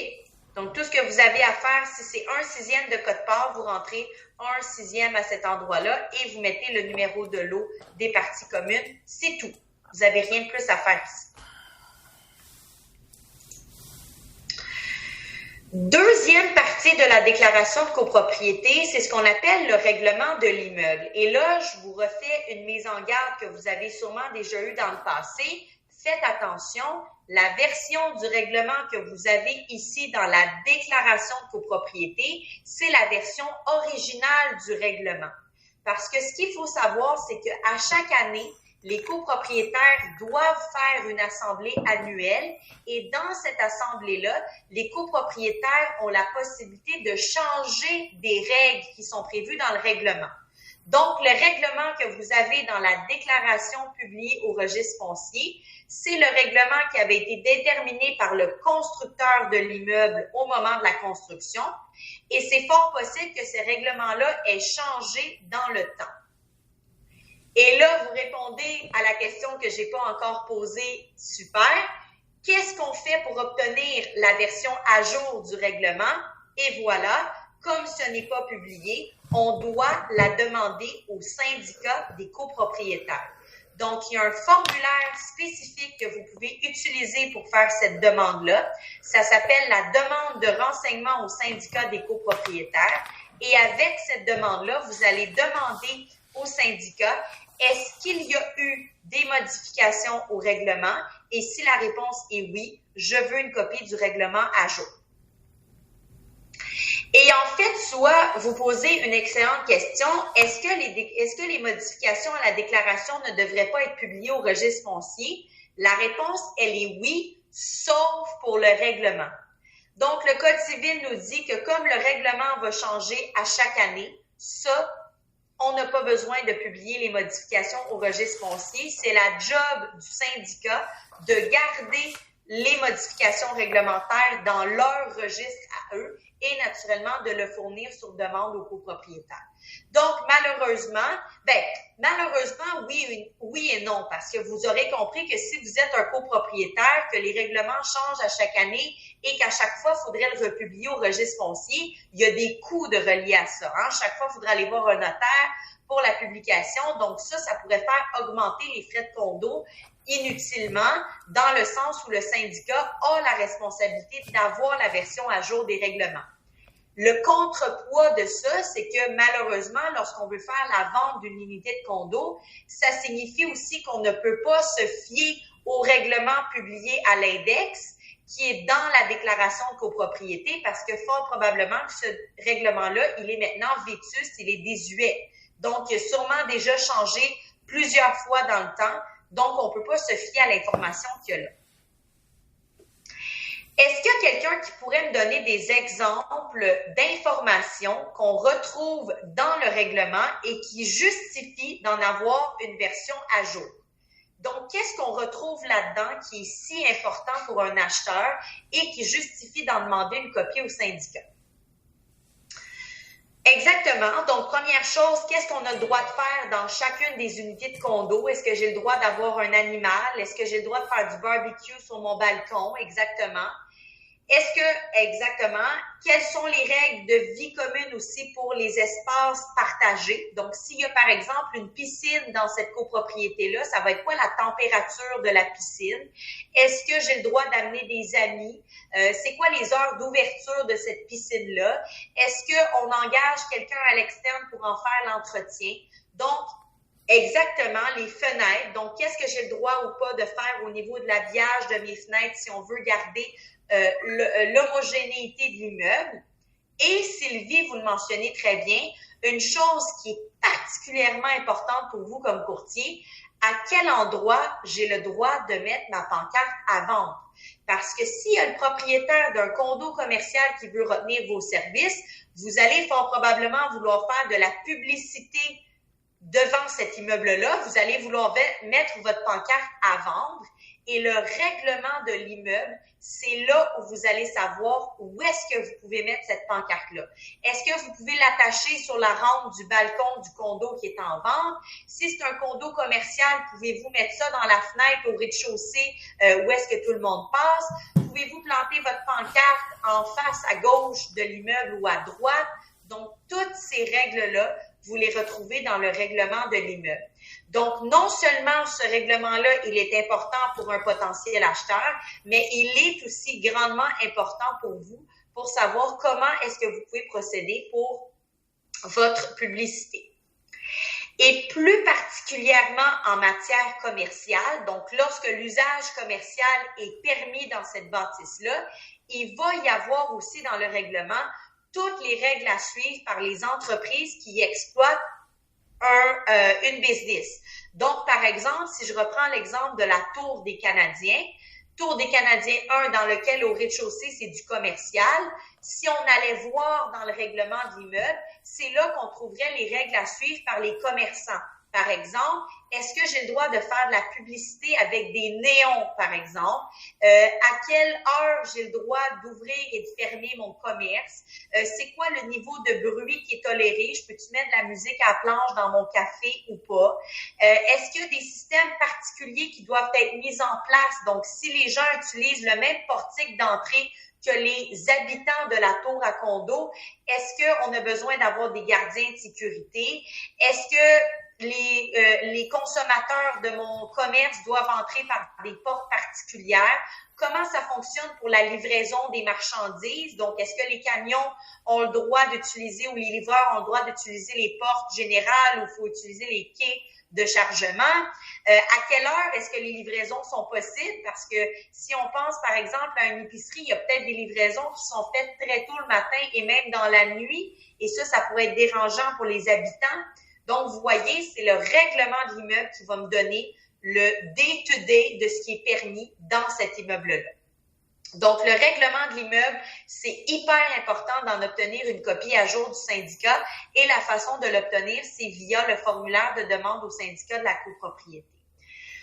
Speaker 1: Donc, tout ce que vous avez à faire, si c'est 1/6 de quote-part, vous rentrez 1/6 à cet endroit-là et vous mettez le numéro de lot des parties communes. C'est tout. Vous n'avez rien de plus à faire ici. Deuxième partie de la déclaration de copropriété, c'est ce qu'on appelle le règlement de l'immeuble. Et là, je vous refais une mise en garde que vous avez sûrement déjà eue dans le passé. Faites attention, la version du règlement que vous avez ici dans la déclaration de copropriété, c'est la version originale du règlement. Parce que ce qu'il faut savoir, c'est qu'à chaque année, les copropriétaires doivent faire une assemblée annuelle et dans cette assemblée-là, les copropriétaires ont la possibilité de changer des règles qui sont prévues dans le règlement. Donc, le règlement que vous avez dans la déclaration publiée au registre foncier, c'est le règlement qui avait été déterminé par le constructeur de l'immeuble au moment de la construction et c'est fort possible que ce règlement-là ait changé dans le temps. Et là, vous répondez à la question que je n'ai pas encore posée. Super. Qu'est-ce qu'on fait pour obtenir la version à jour du règlement? Et voilà, comme ce n'est pas publié, on doit la demander au syndicat des copropriétaires. Donc, il y a un formulaire spécifique que vous pouvez utiliser pour faire cette demande-là. Ça s'appelle la demande de renseignement au syndicat des copropriétaires. Et avec cette demande-là, vous allez demander au syndicat est-ce qu'il y a eu des modifications au règlement? Et si la réponse est oui, je veux une copie du règlement à jour. Et en fait, soit vous posez une excellente question, est-ce que les modifications à la déclaration ne devraient pas être publiées au registre foncier? La réponse, elle est oui, sauf pour le règlement. Donc, le Code civil nous dit que comme le règlement va changer à chaque année, ça, on n'a pas besoin de publier les modifications au registre foncier. C'est la job du syndicat de garder les modifications réglementaires dans leur registre à eux et naturellement de le fournir sur demande aux copropriétaires. Donc, malheureusement, oui et non, parce que vous aurez compris que si vous êtes un copropriétaire, que les règlements changent à chaque année et qu'à chaque fois, il faudrait le republier au registre foncier, il y a des coûts de reliés à ça. Hein? Chaque fois, il faudra aller voir un notaire pour la publication. Donc, ça pourrait faire augmenter les frais de condo inutilement, dans le sens où le syndicat a la responsabilité d'avoir la version à jour des règlements. Le contrepoids de ça, c'est que malheureusement, lorsqu'on veut faire la vente d'une unité de condo, ça signifie aussi qu'on ne peut pas se fier au règlement publié à l'index, qui est dans la déclaration de copropriété, parce que fort probablement que ce règlement-là, il est maintenant vétuste, il est désuet. Donc, il a sûrement déjà changé plusieurs fois dans le temps. Donc, on ne peut pas se fier à l'information qu'il y a là. Est-ce qu'il y a quelqu'un qui pourrait me donner des exemples d'informations qu'on retrouve dans le règlement et qui justifient d'en avoir une version à jour? Donc, qu'est-ce qu'on retrouve là-dedans qui est si important pour un acheteur et qui justifie d'en demander une copie au syndicat? Exactement. Donc, première chose, qu'est-ce qu'on a le droit de faire dans chacune des unités de condo? Est-ce que j'ai le droit d'avoir un animal? Est-ce que j'ai le droit de faire du barbecue sur mon balcon? Exactement. Exactement, quelles sont les règles de vie commune aussi pour les espaces partagés? Donc, s'il y a par exemple une piscine dans cette copropriété-là, ça va être quoi la température de la piscine? Est-ce que j'ai le droit d'amener des amis? C'est quoi les heures d'ouverture de cette piscine-là? Est-ce qu'on engage quelqu'un à l'externe pour en faire l'entretien? Donc, exactement, les fenêtres. Donc, qu'est-ce que j'ai le droit ou pas de faire au niveau de l'habillage de mes fenêtres si on veut garder l'homogénéité de l'immeuble? Et Sylvie, vous le mentionnez très bien, une chose qui est particulièrement importante pour vous comme courtier, à quel endroit j'ai le droit de mettre ma pancarte à vendre? Parce que s'il y a le propriétaire d'un condo commercial qui veut retenir vos services, vous allez fort probablement vouloir faire de la publicité devant cet immeuble-là. Vous allez vouloir mettre votre pancarte à vendre. Et le règlement de l'immeuble, c'est là où vous allez savoir où est-ce que vous pouvez mettre cette pancarte-là. Est-ce que vous pouvez l'attacher sur la rampe du balcon du condo qui est en vente? Si c'est un condo commercial, pouvez-vous mettre ça dans la fenêtre au rez-de-chaussée où est-ce que tout le monde passe? Pouvez-vous planter votre pancarte en face à gauche de l'immeuble ou à droite? Donc, toutes ces règles-là, vous les retrouvez dans le règlement de l'immeuble. Donc, non seulement ce règlement-là, il est important pour un potentiel acheteur, mais il est aussi grandement important pour vous pour savoir comment est-ce que vous pouvez procéder pour votre publicité. Et plus particulièrement en matière commerciale, donc lorsque l'usage commercial est permis dans cette bâtisse-là, il va y avoir aussi dans le règlement toutes les règles à suivre par les entreprises qui exploitent une business. Donc, par exemple, si je reprends l'exemple de la Tour des Canadiens, Tour des Canadiens 1 dans lequel au rez-de-chaussée, c'est du commercial. Si on allait voir dans le règlement de l'immeuble, c'est là qu'on trouverait les règles à suivre par les commerçants. Par exemple, est-ce que j'ai le droit de faire de la publicité avec des néons, par exemple? À quelle heure j'ai le droit d'ouvrir et de fermer mon commerce? C'est quoi le niveau de bruit qui est toléré? Je peux-tu mettre de la musique à la planche dans mon café ou pas? Est-ce qu'il y a des systèmes particuliers qui doivent être mis en place? Donc, si les gens utilisent le même portique d'entrée que les habitants de la tour à condo, est-ce qu'on a besoin d'avoir des gardiens de sécurité? Est-ce que les consommateurs de mon commerce doivent entrer par des portes particulières? Comment ça fonctionne pour la livraison des marchandises? Donc, est-ce que les camions ont le droit d'utiliser ou les livreurs ont le droit d'utiliser les portes générales ou il faut utiliser les quais de chargement? À quelle heure est-ce que les livraisons sont possibles? Parce que si on pense, par exemple, à une épicerie, il y a peut-être des livraisons qui sont faites très tôt le matin et même dans la nuit. Et ça pourrait être dérangeant pour les habitants. Donc, vous voyez, c'est le règlement de l'immeuble qui va me donner le day-to-day de ce qui est permis dans cet immeuble-là. Donc, le règlement de l'immeuble, c'est hyper important d'en obtenir une copie à jour du syndicat et la façon de l'obtenir, c'est via le formulaire de demande au syndicat de la copropriété.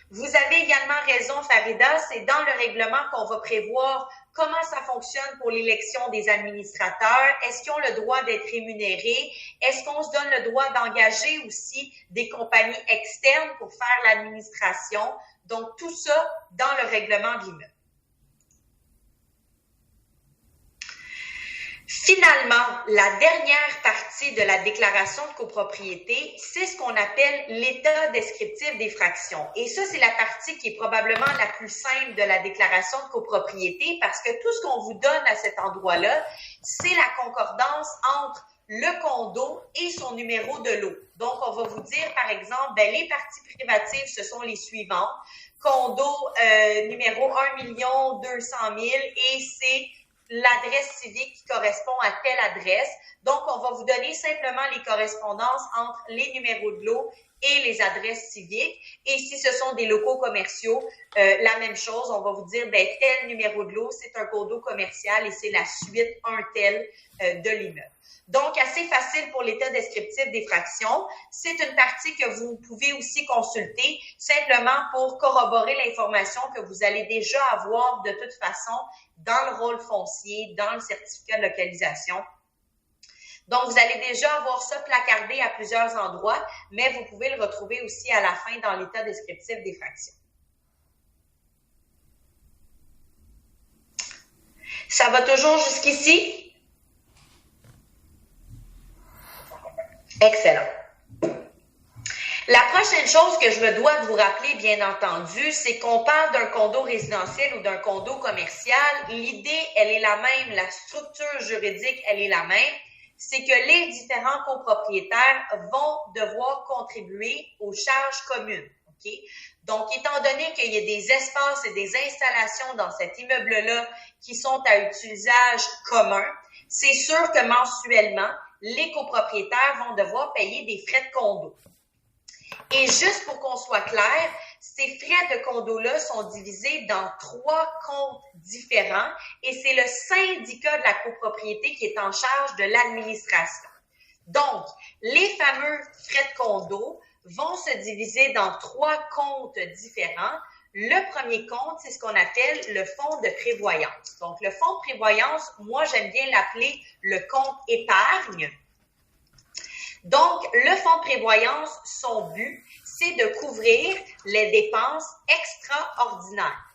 Speaker 1: Vous avez également raison, Farida, c'est dans le règlement qu'on va prévoir comment ça fonctionne pour l'élection des administrateurs. Est-ce qu'ils ont le droit d'être rémunérés? Est-ce qu'on se donne le droit d'engager aussi des compagnies externes pour faire l'administration? Donc, tout ça dans le règlement de l'immeuble. Finalement, la dernière partie de la déclaration de copropriété, c'est ce qu'on appelle l'état descriptif des fractions. Et ça, c'est la partie qui est probablement la plus simple de la déclaration de copropriété parce que tout ce qu'on vous donne à cet endroit-là, c'est la concordance entre le condo et son numéro de lot. Donc, on va vous dire, par exemple, les parties privatives, ce sont les suivantes. Condo numéro 1 200 000 et c'est l'adresse civique qui correspond à telle adresse. Donc, on va vous donner simplement les correspondances entre les numéros de lot et les adresses civiques. Et si ce sont des locaux commerciaux, la même chose, on va vous dire, tel numéro de lot, c'est un condo commercial et c'est la suite un tel de l'immeuble. Donc, assez facile pour l'état descriptif des fractions. C'est une partie que vous pouvez aussi consulter simplement pour corroborer l'information que vous allez déjà avoir de toute façon dans le rôle foncier, dans le certificat de localisation. Donc, vous allez déjà avoir ça placardé à plusieurs endroits, mais vous pouvez le retrouver aussi à la fin dans l'état descriptif des fractions. Ça va toujours jusqu'ici? Excellent. La prochaine chose que je me dois de vous rappeler, bien entendu, c'est qu'on parle d'un condo résidentiel ou d'un condo commercial. L'idée, elle est la même, la structure juridique, elle est la même. C'est que les différents copropriétaires vont devoir contribuer aux charges communes. Okay? Donc, étant donné qu'il y a des espaces et des installations dans cet immeuble-là qui sont à utilisage commun, c'est sûr que mensuellement, les copropriétaires vont devoir payer des frais de condo. Et juste pour qu'on soit clair, ces frais de condo-là sont divisés dans 3 comptes différents et c'est le syndicat de la copropriété qui est en charge de l'administration. Donc, les fameux frais de condo vont se diviser dans 3 comptes différents. Le premier compte, c'est ce qu'on appelle le fonds de prévoyance. Donc, le fonds de prévoyance, moi, j'aime bien l'appeler le compte épargne. Donc, le fonds de prévoyance, son but, c'est de couvrir les dépenses extraordinaires.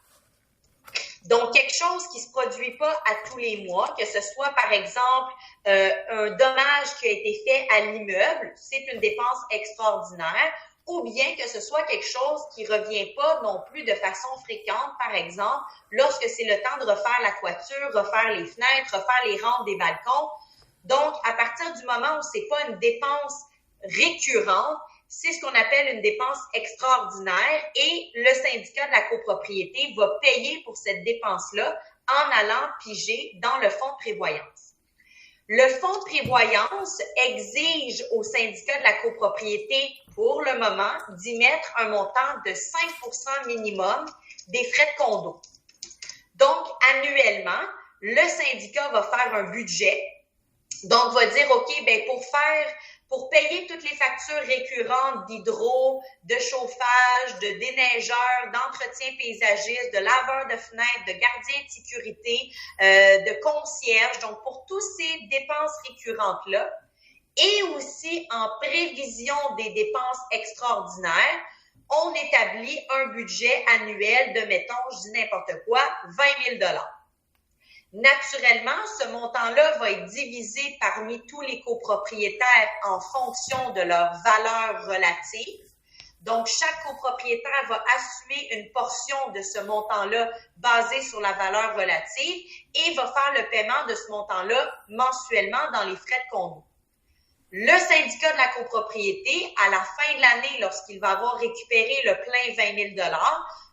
Speaker 1: Donc, quelque chose qui ne se produit pas à tous les mois, que ce soit, par exemple, un dommage qui a été fait à l'immeuble, c'est une dépense extraordinaire, ou bien que ce soit quelque chose qui ne revient pas non plus de façon fréquente, par exemple, lorsque c'est le temps de refaire la toiture, refaire les fenêtres, refaire les rampes des balcons. Donc, à partir du moment où c'est pas une dépense récurrente, c'est ce qu'on appelle une dépense extraordinaire et le syndicat de la copropriété va payer pour cette dépense-là en allant piger dans le fonds de prévoyance. Le fonds de prévoyance exige au syndicat de la copropriété, pour le moment, d'y mettre un montant de 5% minimum des frais de condo. Donc, annuellement, le syndicat va faire un budget. Donc, va dire, OK, pour payer toutes les factures récurrentes d'hydro, de chauffage, de déneigeur, d'entretien paysagiste, de laveur de fenêtres, de gardien de sécurité, de concierge, donc pour toutes ces dépenses récurrentes-là, et aussi en prévision des dépenses extraordinaires, on établit un budget annuel de, mettons, je dis n'importe quoi, 20 000 $. Naturellement, ce montant-là va être divisé parmi tous les copropriétaires en fonction de leur valeur relative. Donc, chaque copropriétaire va assumer une portion de ce montant-là basé sur la valeur relative et va faire le paiement de ce montant-là mensuellement dans les frais de condo. Le syndicat de la copropriété, à la fin de l'année, lorsqu'il va avoir récupéré le plein 20 000 $,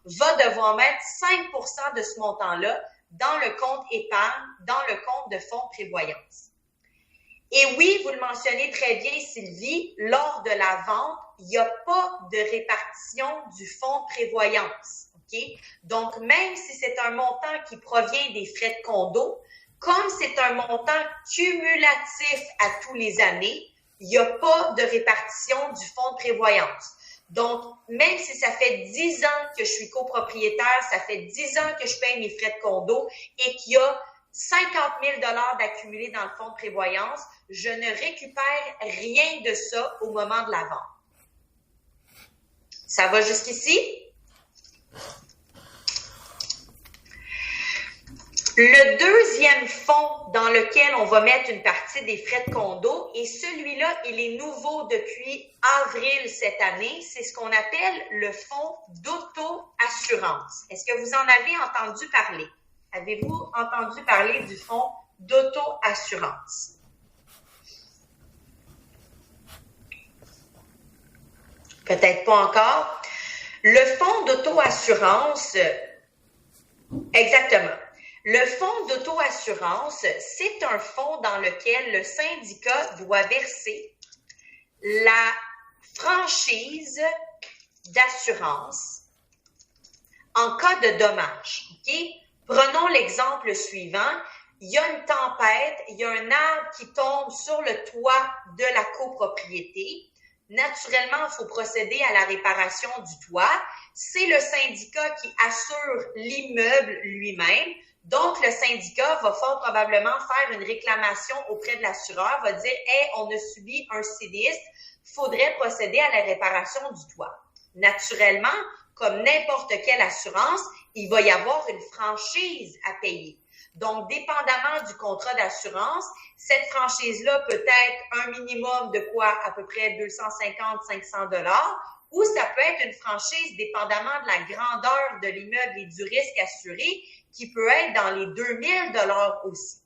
Speaker 1: va devoir mettre 5% de ce montant-là dans le compte épargne, dans le compte de fonds de prévoyance. Et oui, vous le mentionnez très bien, Sylvie, lors de la vente, il n'y a pas de répartition du fonds de prévoyance. Okay? Donc, même si c'est un montant qui provient des frais de condo, comme c'est un montant cumulatif à tous les années, il n'y a pas de répartition du fonds de prévoyance. Donc, même si ça fait 10 ans que je suis copropriétaire, ça fait 10 ans que je paye mes frais de condo et qu'il y a 50 000 $ d'accumulé dans le fonds de prévoyance, je ne récupère rien de ça au moment de la vente. Ça va jusqu'ici? Le deuxième fonds dans lequel on va mettre une partie des frais de condo, et celui-là, il est nouveau depuis avril cette année, c'est ce qu'on appelle le fonds d'auto-assurance. Est-ce que vous en avez entendu parler? Avez-vous entendu parler du fonds d'auto-assurance? Peut-être pas encore. Le fonds d'auto-assurance, exactement. Le fonds d'auto-assurance, c'est un fonds dans lequel le syndicat doit verser la franchise d'assurance en cas de dommage. Okay? Prenons l'exemple suivant. Il y a une tempête, il y a un arbre qui tombe sur le toit de la copropriété. Naturellement, il faut procéder à la réparation du toit. C'est le syndicat qui assure l'immeuble lui-même. Donc, le syndicat va fort probablement faire une réclamation auprès de l'assureur, va dire « Hey, on a subi un sinistre, il faudrait procéder à la réparation du toit. » Naturellement, comme n'importe quelle assurance, il va y avoir une franchise à payer. Donc, dépendamment du contrat d'assurance, cette franchise-là peut être un minimum de quoi? À peu près 250-500 $, ou ça peut être une franchise dépendamment de la grandeur de l'immeuble et du risque assuré, qui peut être dans les 2000 $ aussi.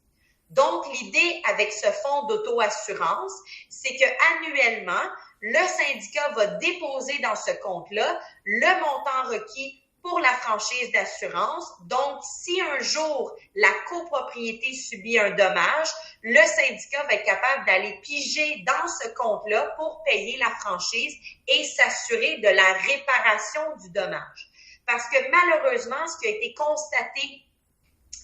Speaker 1: Donc, l'idée avec ce fonds d'auto-assurance, c'est que annuellement, le syndicat va déposer dans ce compte-là le montant requis pour la franchise d'assurance. Donc, si un jour la copropriété subit un dommage, le syndicat va être capable d'aller piger dans ce compte-là pour payer la franchise et s'assurer de la réparation du dommage. Parce que malheureusement, ce qui a été constaté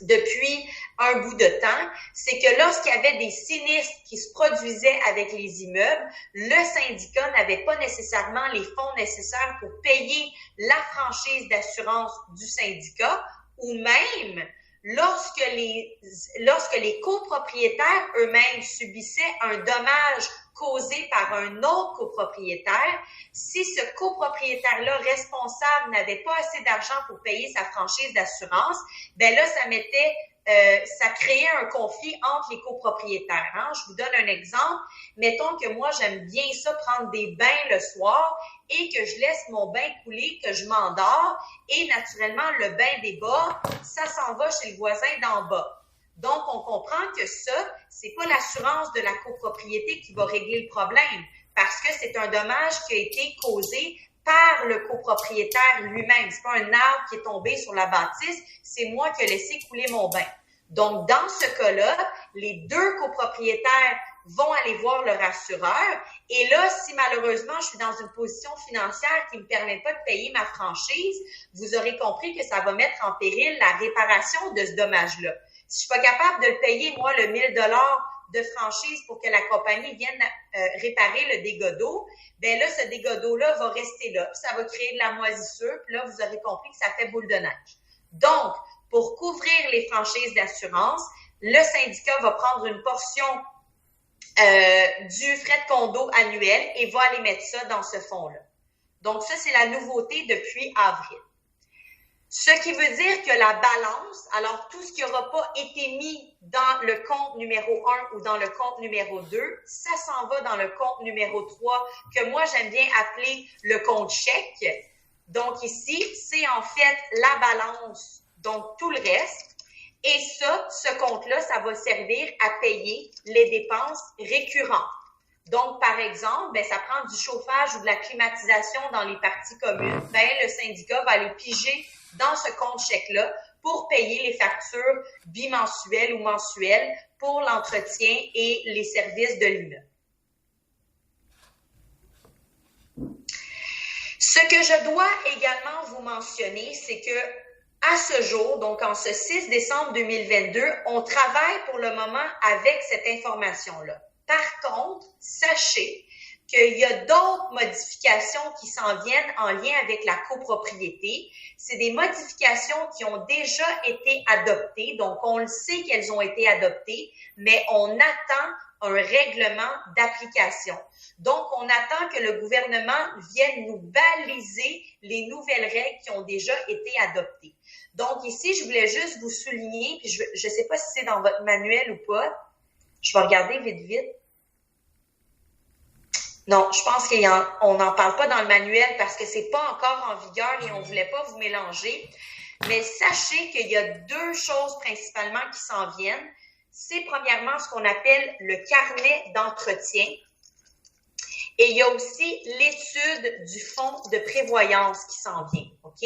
Speaker 1: depuis un bout de temps, c'est que lorsqu'il y avait des sinistres qui se produisaient avec les immeubles, le syndicat n'avait pas nécessairement les fonds nécessaires pour payer la franchise d'assurance du syndicat, ou même lorsque les copropriétaires eux-mêmes subissaient un dommage causé par un autre copropriétaire, si ce copropriétaire-là responsable n'avait pas assez d'argent pour payer sa franchise d'assurance, ben là, ça créait un conflit entre les copropriétaires. Hein? Je vous donne un exemple. Mettons que moi, j'aime bien ça, prendre des bains le soir et que je laisse mon bain couler, que je m'endors et naturellement, le bain des bas, ça s'en va chez le voisin d'en bas. Donc, on comprend que ça, c'est pas l'assurance de la copropriété qui va régler le problème parce que c'est un dommage qui a été causé par le copropriétaire lui-même. C'est pas un arbre qui est tombé sur la bâtisse, c'est moi qui ai laissé couler mon bain. Donc, dans ce cas-là, les deux copropriétaires vont aller voir leur assureur. Et là, si malheureusement, je suis dans une position financière qui ne me permet pas de payer ma franchise, vous aurez compris que ça va mettre en péril la réparation de ce dommage-là. Si je suis pas capable de le payer, moi, le 1000 $ de franchise pour que la compagnie vienne réparer le dégât d'eau, ben là, ce dégât d'eau-là va rester là. Puis ça va créer de la moisissure. Puis là, vous aurez compris que ça fait boule de neige. Donc, pour couvrir les franchises d'assurance, le syndicat va prendre une portion du frais de condo annuel et va aller mettre ça dans ce fonds-là. Donc, ça, c'est la nouveauté depuis avril. Ce qui veut dire que la balance, alors tout ce qui n'aura pas été mis dans le compte numéro 1 ou dans le compte numéro 2, ça s'en va dans le compte numéro 3 que moi j'aime bien appeler le compte chèque. Donc ici, c'est en fait la balance, donc tout le reste. Et ça, ce compte-là, ça va servir à payer les dépenses récurrentes. Donc, par exemple, ben, ça prend du chauffage ou de la climatisation dans les parties communes. Ben, le syndicat va aller piger dans ce compte chèque-là pour payer les factures bimensuelles ou mensuelles pour l'entretien et les services de l'immeuble. Ce que je dois également vous mentionner, c'est que à ce jour, donc en ce 6 décembre 2022, on travaille pour le moment avec cette information-là. Par contre, sachez qu'il y a d'autres modifications qui s'en viennent en lien avec la copropriété. C'est des modifications qui ont déjà été adoptées, donc on le sait qu'elles ont été adoptées, mais on attend un règlement d'application. Donc, on attend que le gouvernement vienne nous baliser les nouvelles règles qui ont déjà été adoptées. Donc, ici, je voulais juste vous souligner, puis je ne sais pas si c'est dans votre manuel ou pas. Je vais regarder vite. Non, je pense qu'on n'en parle pas dans le manuel parce que c'est pas encore en vigueur et on voulait pas vous mélanger. Mais sachez qu'il y a deux choses principalement qui s'en viennent. C'est premièrement ce qu'on appelle le carnet d'entretien. Et il y a aussi l'étude du fonds de prévoyance qui s'en vient, OK?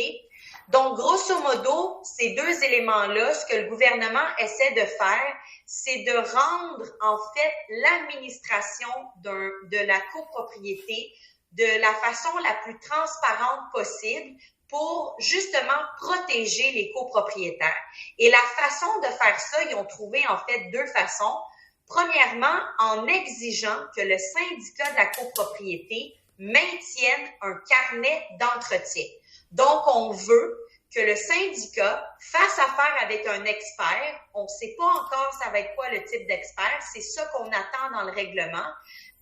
Speaker 1: Donc, grosso modo, ces deux éléments-là, ce que le gouvernement essaie de faire, c'est de rendre, en fait, l'administration de la copropriété de la façon la plus transparente possible pour, justement, protéger les copropriétaires. Et la façon de faire ça, ils ont trouvé, en fait, deux façons. Premièrement, en exigeant que le syndicat de la copropriété maintienne un carnet d'entretien. Donc, on veut que le syndicat fasse affaire avec un expert. On ne sait pas encore ça va être quoi le type d'expert. C'est ça qu'on attend dans le règlement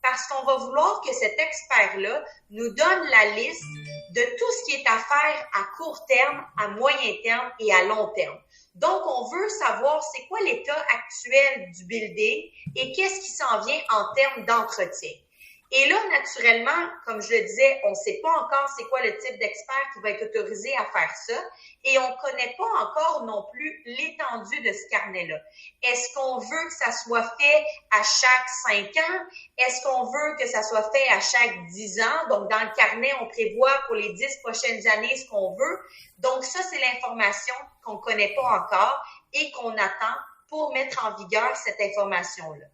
Speaker 1: parce qu'on va vouloir que cet expert-là nous donne la liste de tout ce qui est à faire à court terme, à moyen terme et à long terme. Donc, on veut savoir c'est quoi l'état actuel du building et qu'est-ce qui s'en vient en termes d'entretien. Et là, naturellement, comme je le disais, on ne sait pas encore c'est quoi le type d'expert qui va être autorisé à faire ça et on ne connaît pas encore non plus l'étendue de ce carnet-là. Est-ce qu'on veut que ça soit fait à chaque 5 ans? Est-ce qu'on veut que ça soit fait à chaque 10 ans? Donc, dans le carnet, on prévoit pour les 10 prochaines années ce qu'on veut. Donc, ça, c'est l'information qu'on ne connaît pas encore et qu'on attend pour mettre en vigueur cette information-là.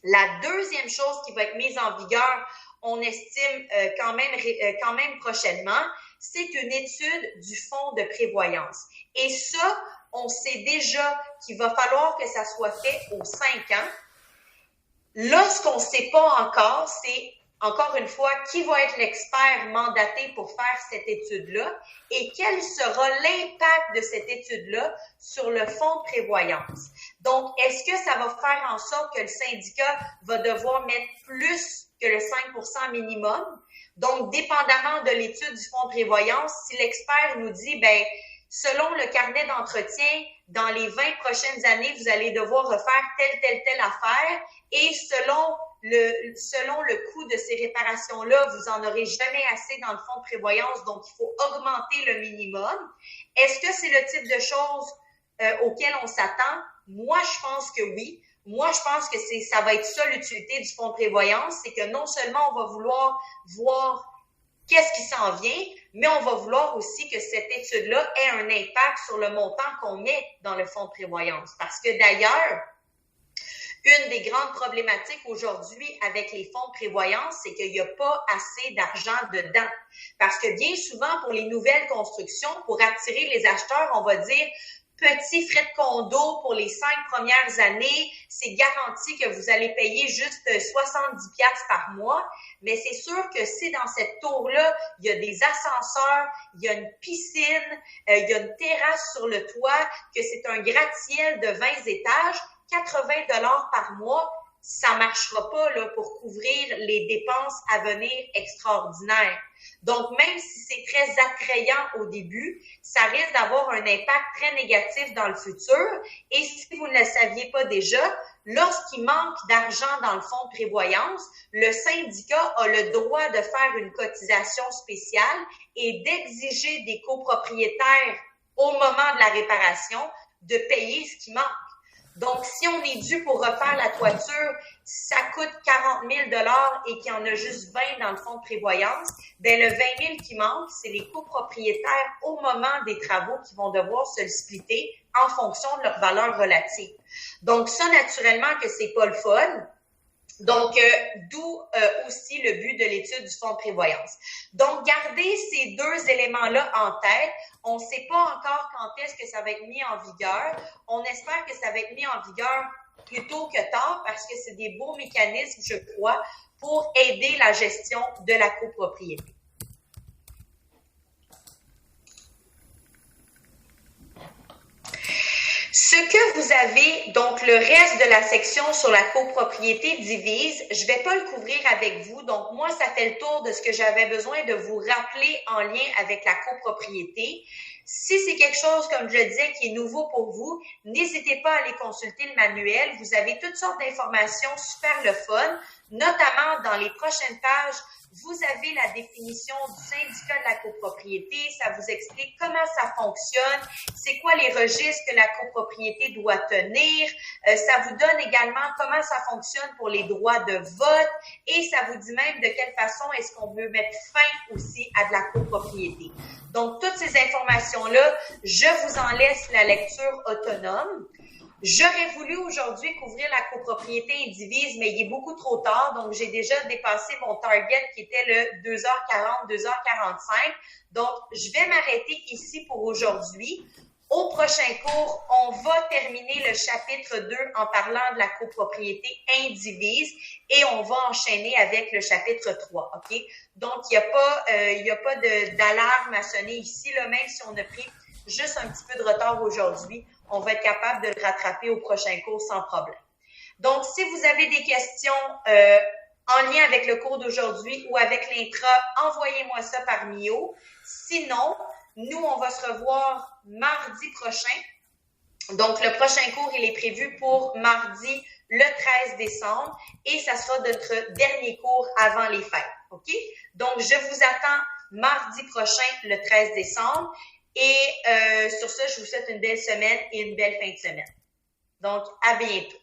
Speaker 1: La deuxième chose qui va être mise en vigueur, on estime quand même prochainement, c'est une étude du fonds de prévoyance. Et ça, on sait déjà qu'il va falloir que ça soit fait aux 5 ans. Là, ce qu'on ne sait pas encore, c'est, encore une fois, qui va être l'expert mandaté pour faire cette étude-là et quel sera l'impact de cette étude-là sur le fonds de prévoyance. Donc, est-ce que ça va faire en sorte que le syndicat va devoir mettre plus que le 5% minimum? Donc, dépendamment de l'étude du fonds de prévoyance, si l'expert nous dit, ben, selon le carnet d'entretien, dans les 20 prochaines années, vous allez devoir refaire telle affaire et selon le coût de ces réparations-là, vous en aurez jamais assez dans le fonds de prévoyance, donc il faut augmenter le minimum. Est-ce que c'est le type de choses auquel on s'attend? Moi, je pense que oui. Moi, je pense que ça va être ça l'utilité du fonds de prévoyance, c'est que non seulement on va vouloir voir qu'est-ce qui s'en vient, mais on va vouloir aussi que cette étude-là ait un impact sur le montant qu'on met dans le fonds de prévoyance. Parce que d'ailleurs, une des grandes problématiques aujourd'hui avec les fonds de prévoyance, c'est qu'il n'y a pas assez d'argent dedans. Parce que bien souvent, pour les nouvelles constructions, pour attirer les acheteurs, on va dire petit frais de condo pour les 5 premières années, c'est garanti que vous allez payer juste 70$ par mois. Mais c'est sûr que si dans cette tour-là, il y a des ascenseurs, il y a une piscine, il y a une terrasse sur le toit, que c'est un gratte-ciel de 20 étages, 80$ par mois, ça marchera pas là pour couvrir les dépenses à venir extraordinaires. Donc, même si c'est très attrayant au début, ça risque d'avoir un impact très négatif dans le futur. Et si vous ne le saviez pas déjà, lorsqu'il manque d'argent dans le fonds de prévoyance, le syndicat a le droit de faire une cotisation spéciale et d'exiger des copropriétaires au moment de la réparation de payer ce qui manque. Donc, si on est dû pour refaire la toiture, ça coûte 40 000 $ et qu'il y en a juste 20 dans le fonds de prévoyance, ben le 20 000 qui manque, c'est les copropriétaires au moment des travaux qui vont devoir se le splitter en fonction de leur valeur relative. Donc, ça, naturellement, que c'est pas le fun. Donc, d'où aussi le but de l'étude du fonds de prévoyance. Donc, gardez ces deux éléments-là en tête. On ne sait pas encore quand est-ce que ça va être mis en vigueur. On espère que ça va être mis en vigueur plus tôt que tard parce que c'est des beaux mécanismes, je crois, pour aider la gestion de la copropriété. Ce que vous avez, donc le reste de la section sur la copropriété divise, je ne vais pas le couvrir avec vous. Donc, moi, ça fait le tour de ce que j'avais besoin de vous rappeler en lien avec la copropriété. Si c'est quelque chose, comme je le disais, qui est nouveau pour vous, n'hésitez pas à aller consulter le manuel. Vous avez toutes sortes d'informations super le fun, notamment dans les prochaines pages. Vous avez la définition du syndicat de la copropriété, ça vous explique comment ça fonctionne, c'est quoi les registres que la copropriété doit tenir, ça vous donne également comment ça fonctionne pour les droits de vote et ça vous dit même de quelle façon est-ce qu'on veut mettre fin aussi à de la copropriété. Donc, toutes ces informations-là, je vous en laisse la lecture autonome. J'aurais voulu aujourd'hui couvrir la copropriété indivise, mais il est beaucoup trop tard, donc j'ai déjà dépassé mon target qui était le 2h40, 2h45. Donc, je vais m'arrêter ici pour aujourd'hui. Au prochain cours, on va terminer le chapitre 2 en parlant de la copropriété indivise et on va enchaîner avec le chapitre 3, OK? Donc, il n'y a pas d'alarme à sonner ici, là, même si on a pris juste un petit peu de retard aujourd'hui. On va être capable de le rattraper au prochain cours sans problème. Donc, si vous avez des questions en lien avec le cours d'aujourd'hui ou avec l'intra, envoyez-moi ça par Mio. Sinon, nous, on va se revoir mardi prochain. Donc, le prochain cours, il est prévu pour mardi le 13 décembre et ça sera notre dernier cours avant les fêtes. OK? Donc, je vous attends mardi prochain, le 13 décembre. Et sur ça, je vous souhaite une belle semaine et une belle fin de semaine. Donc, à bientôt.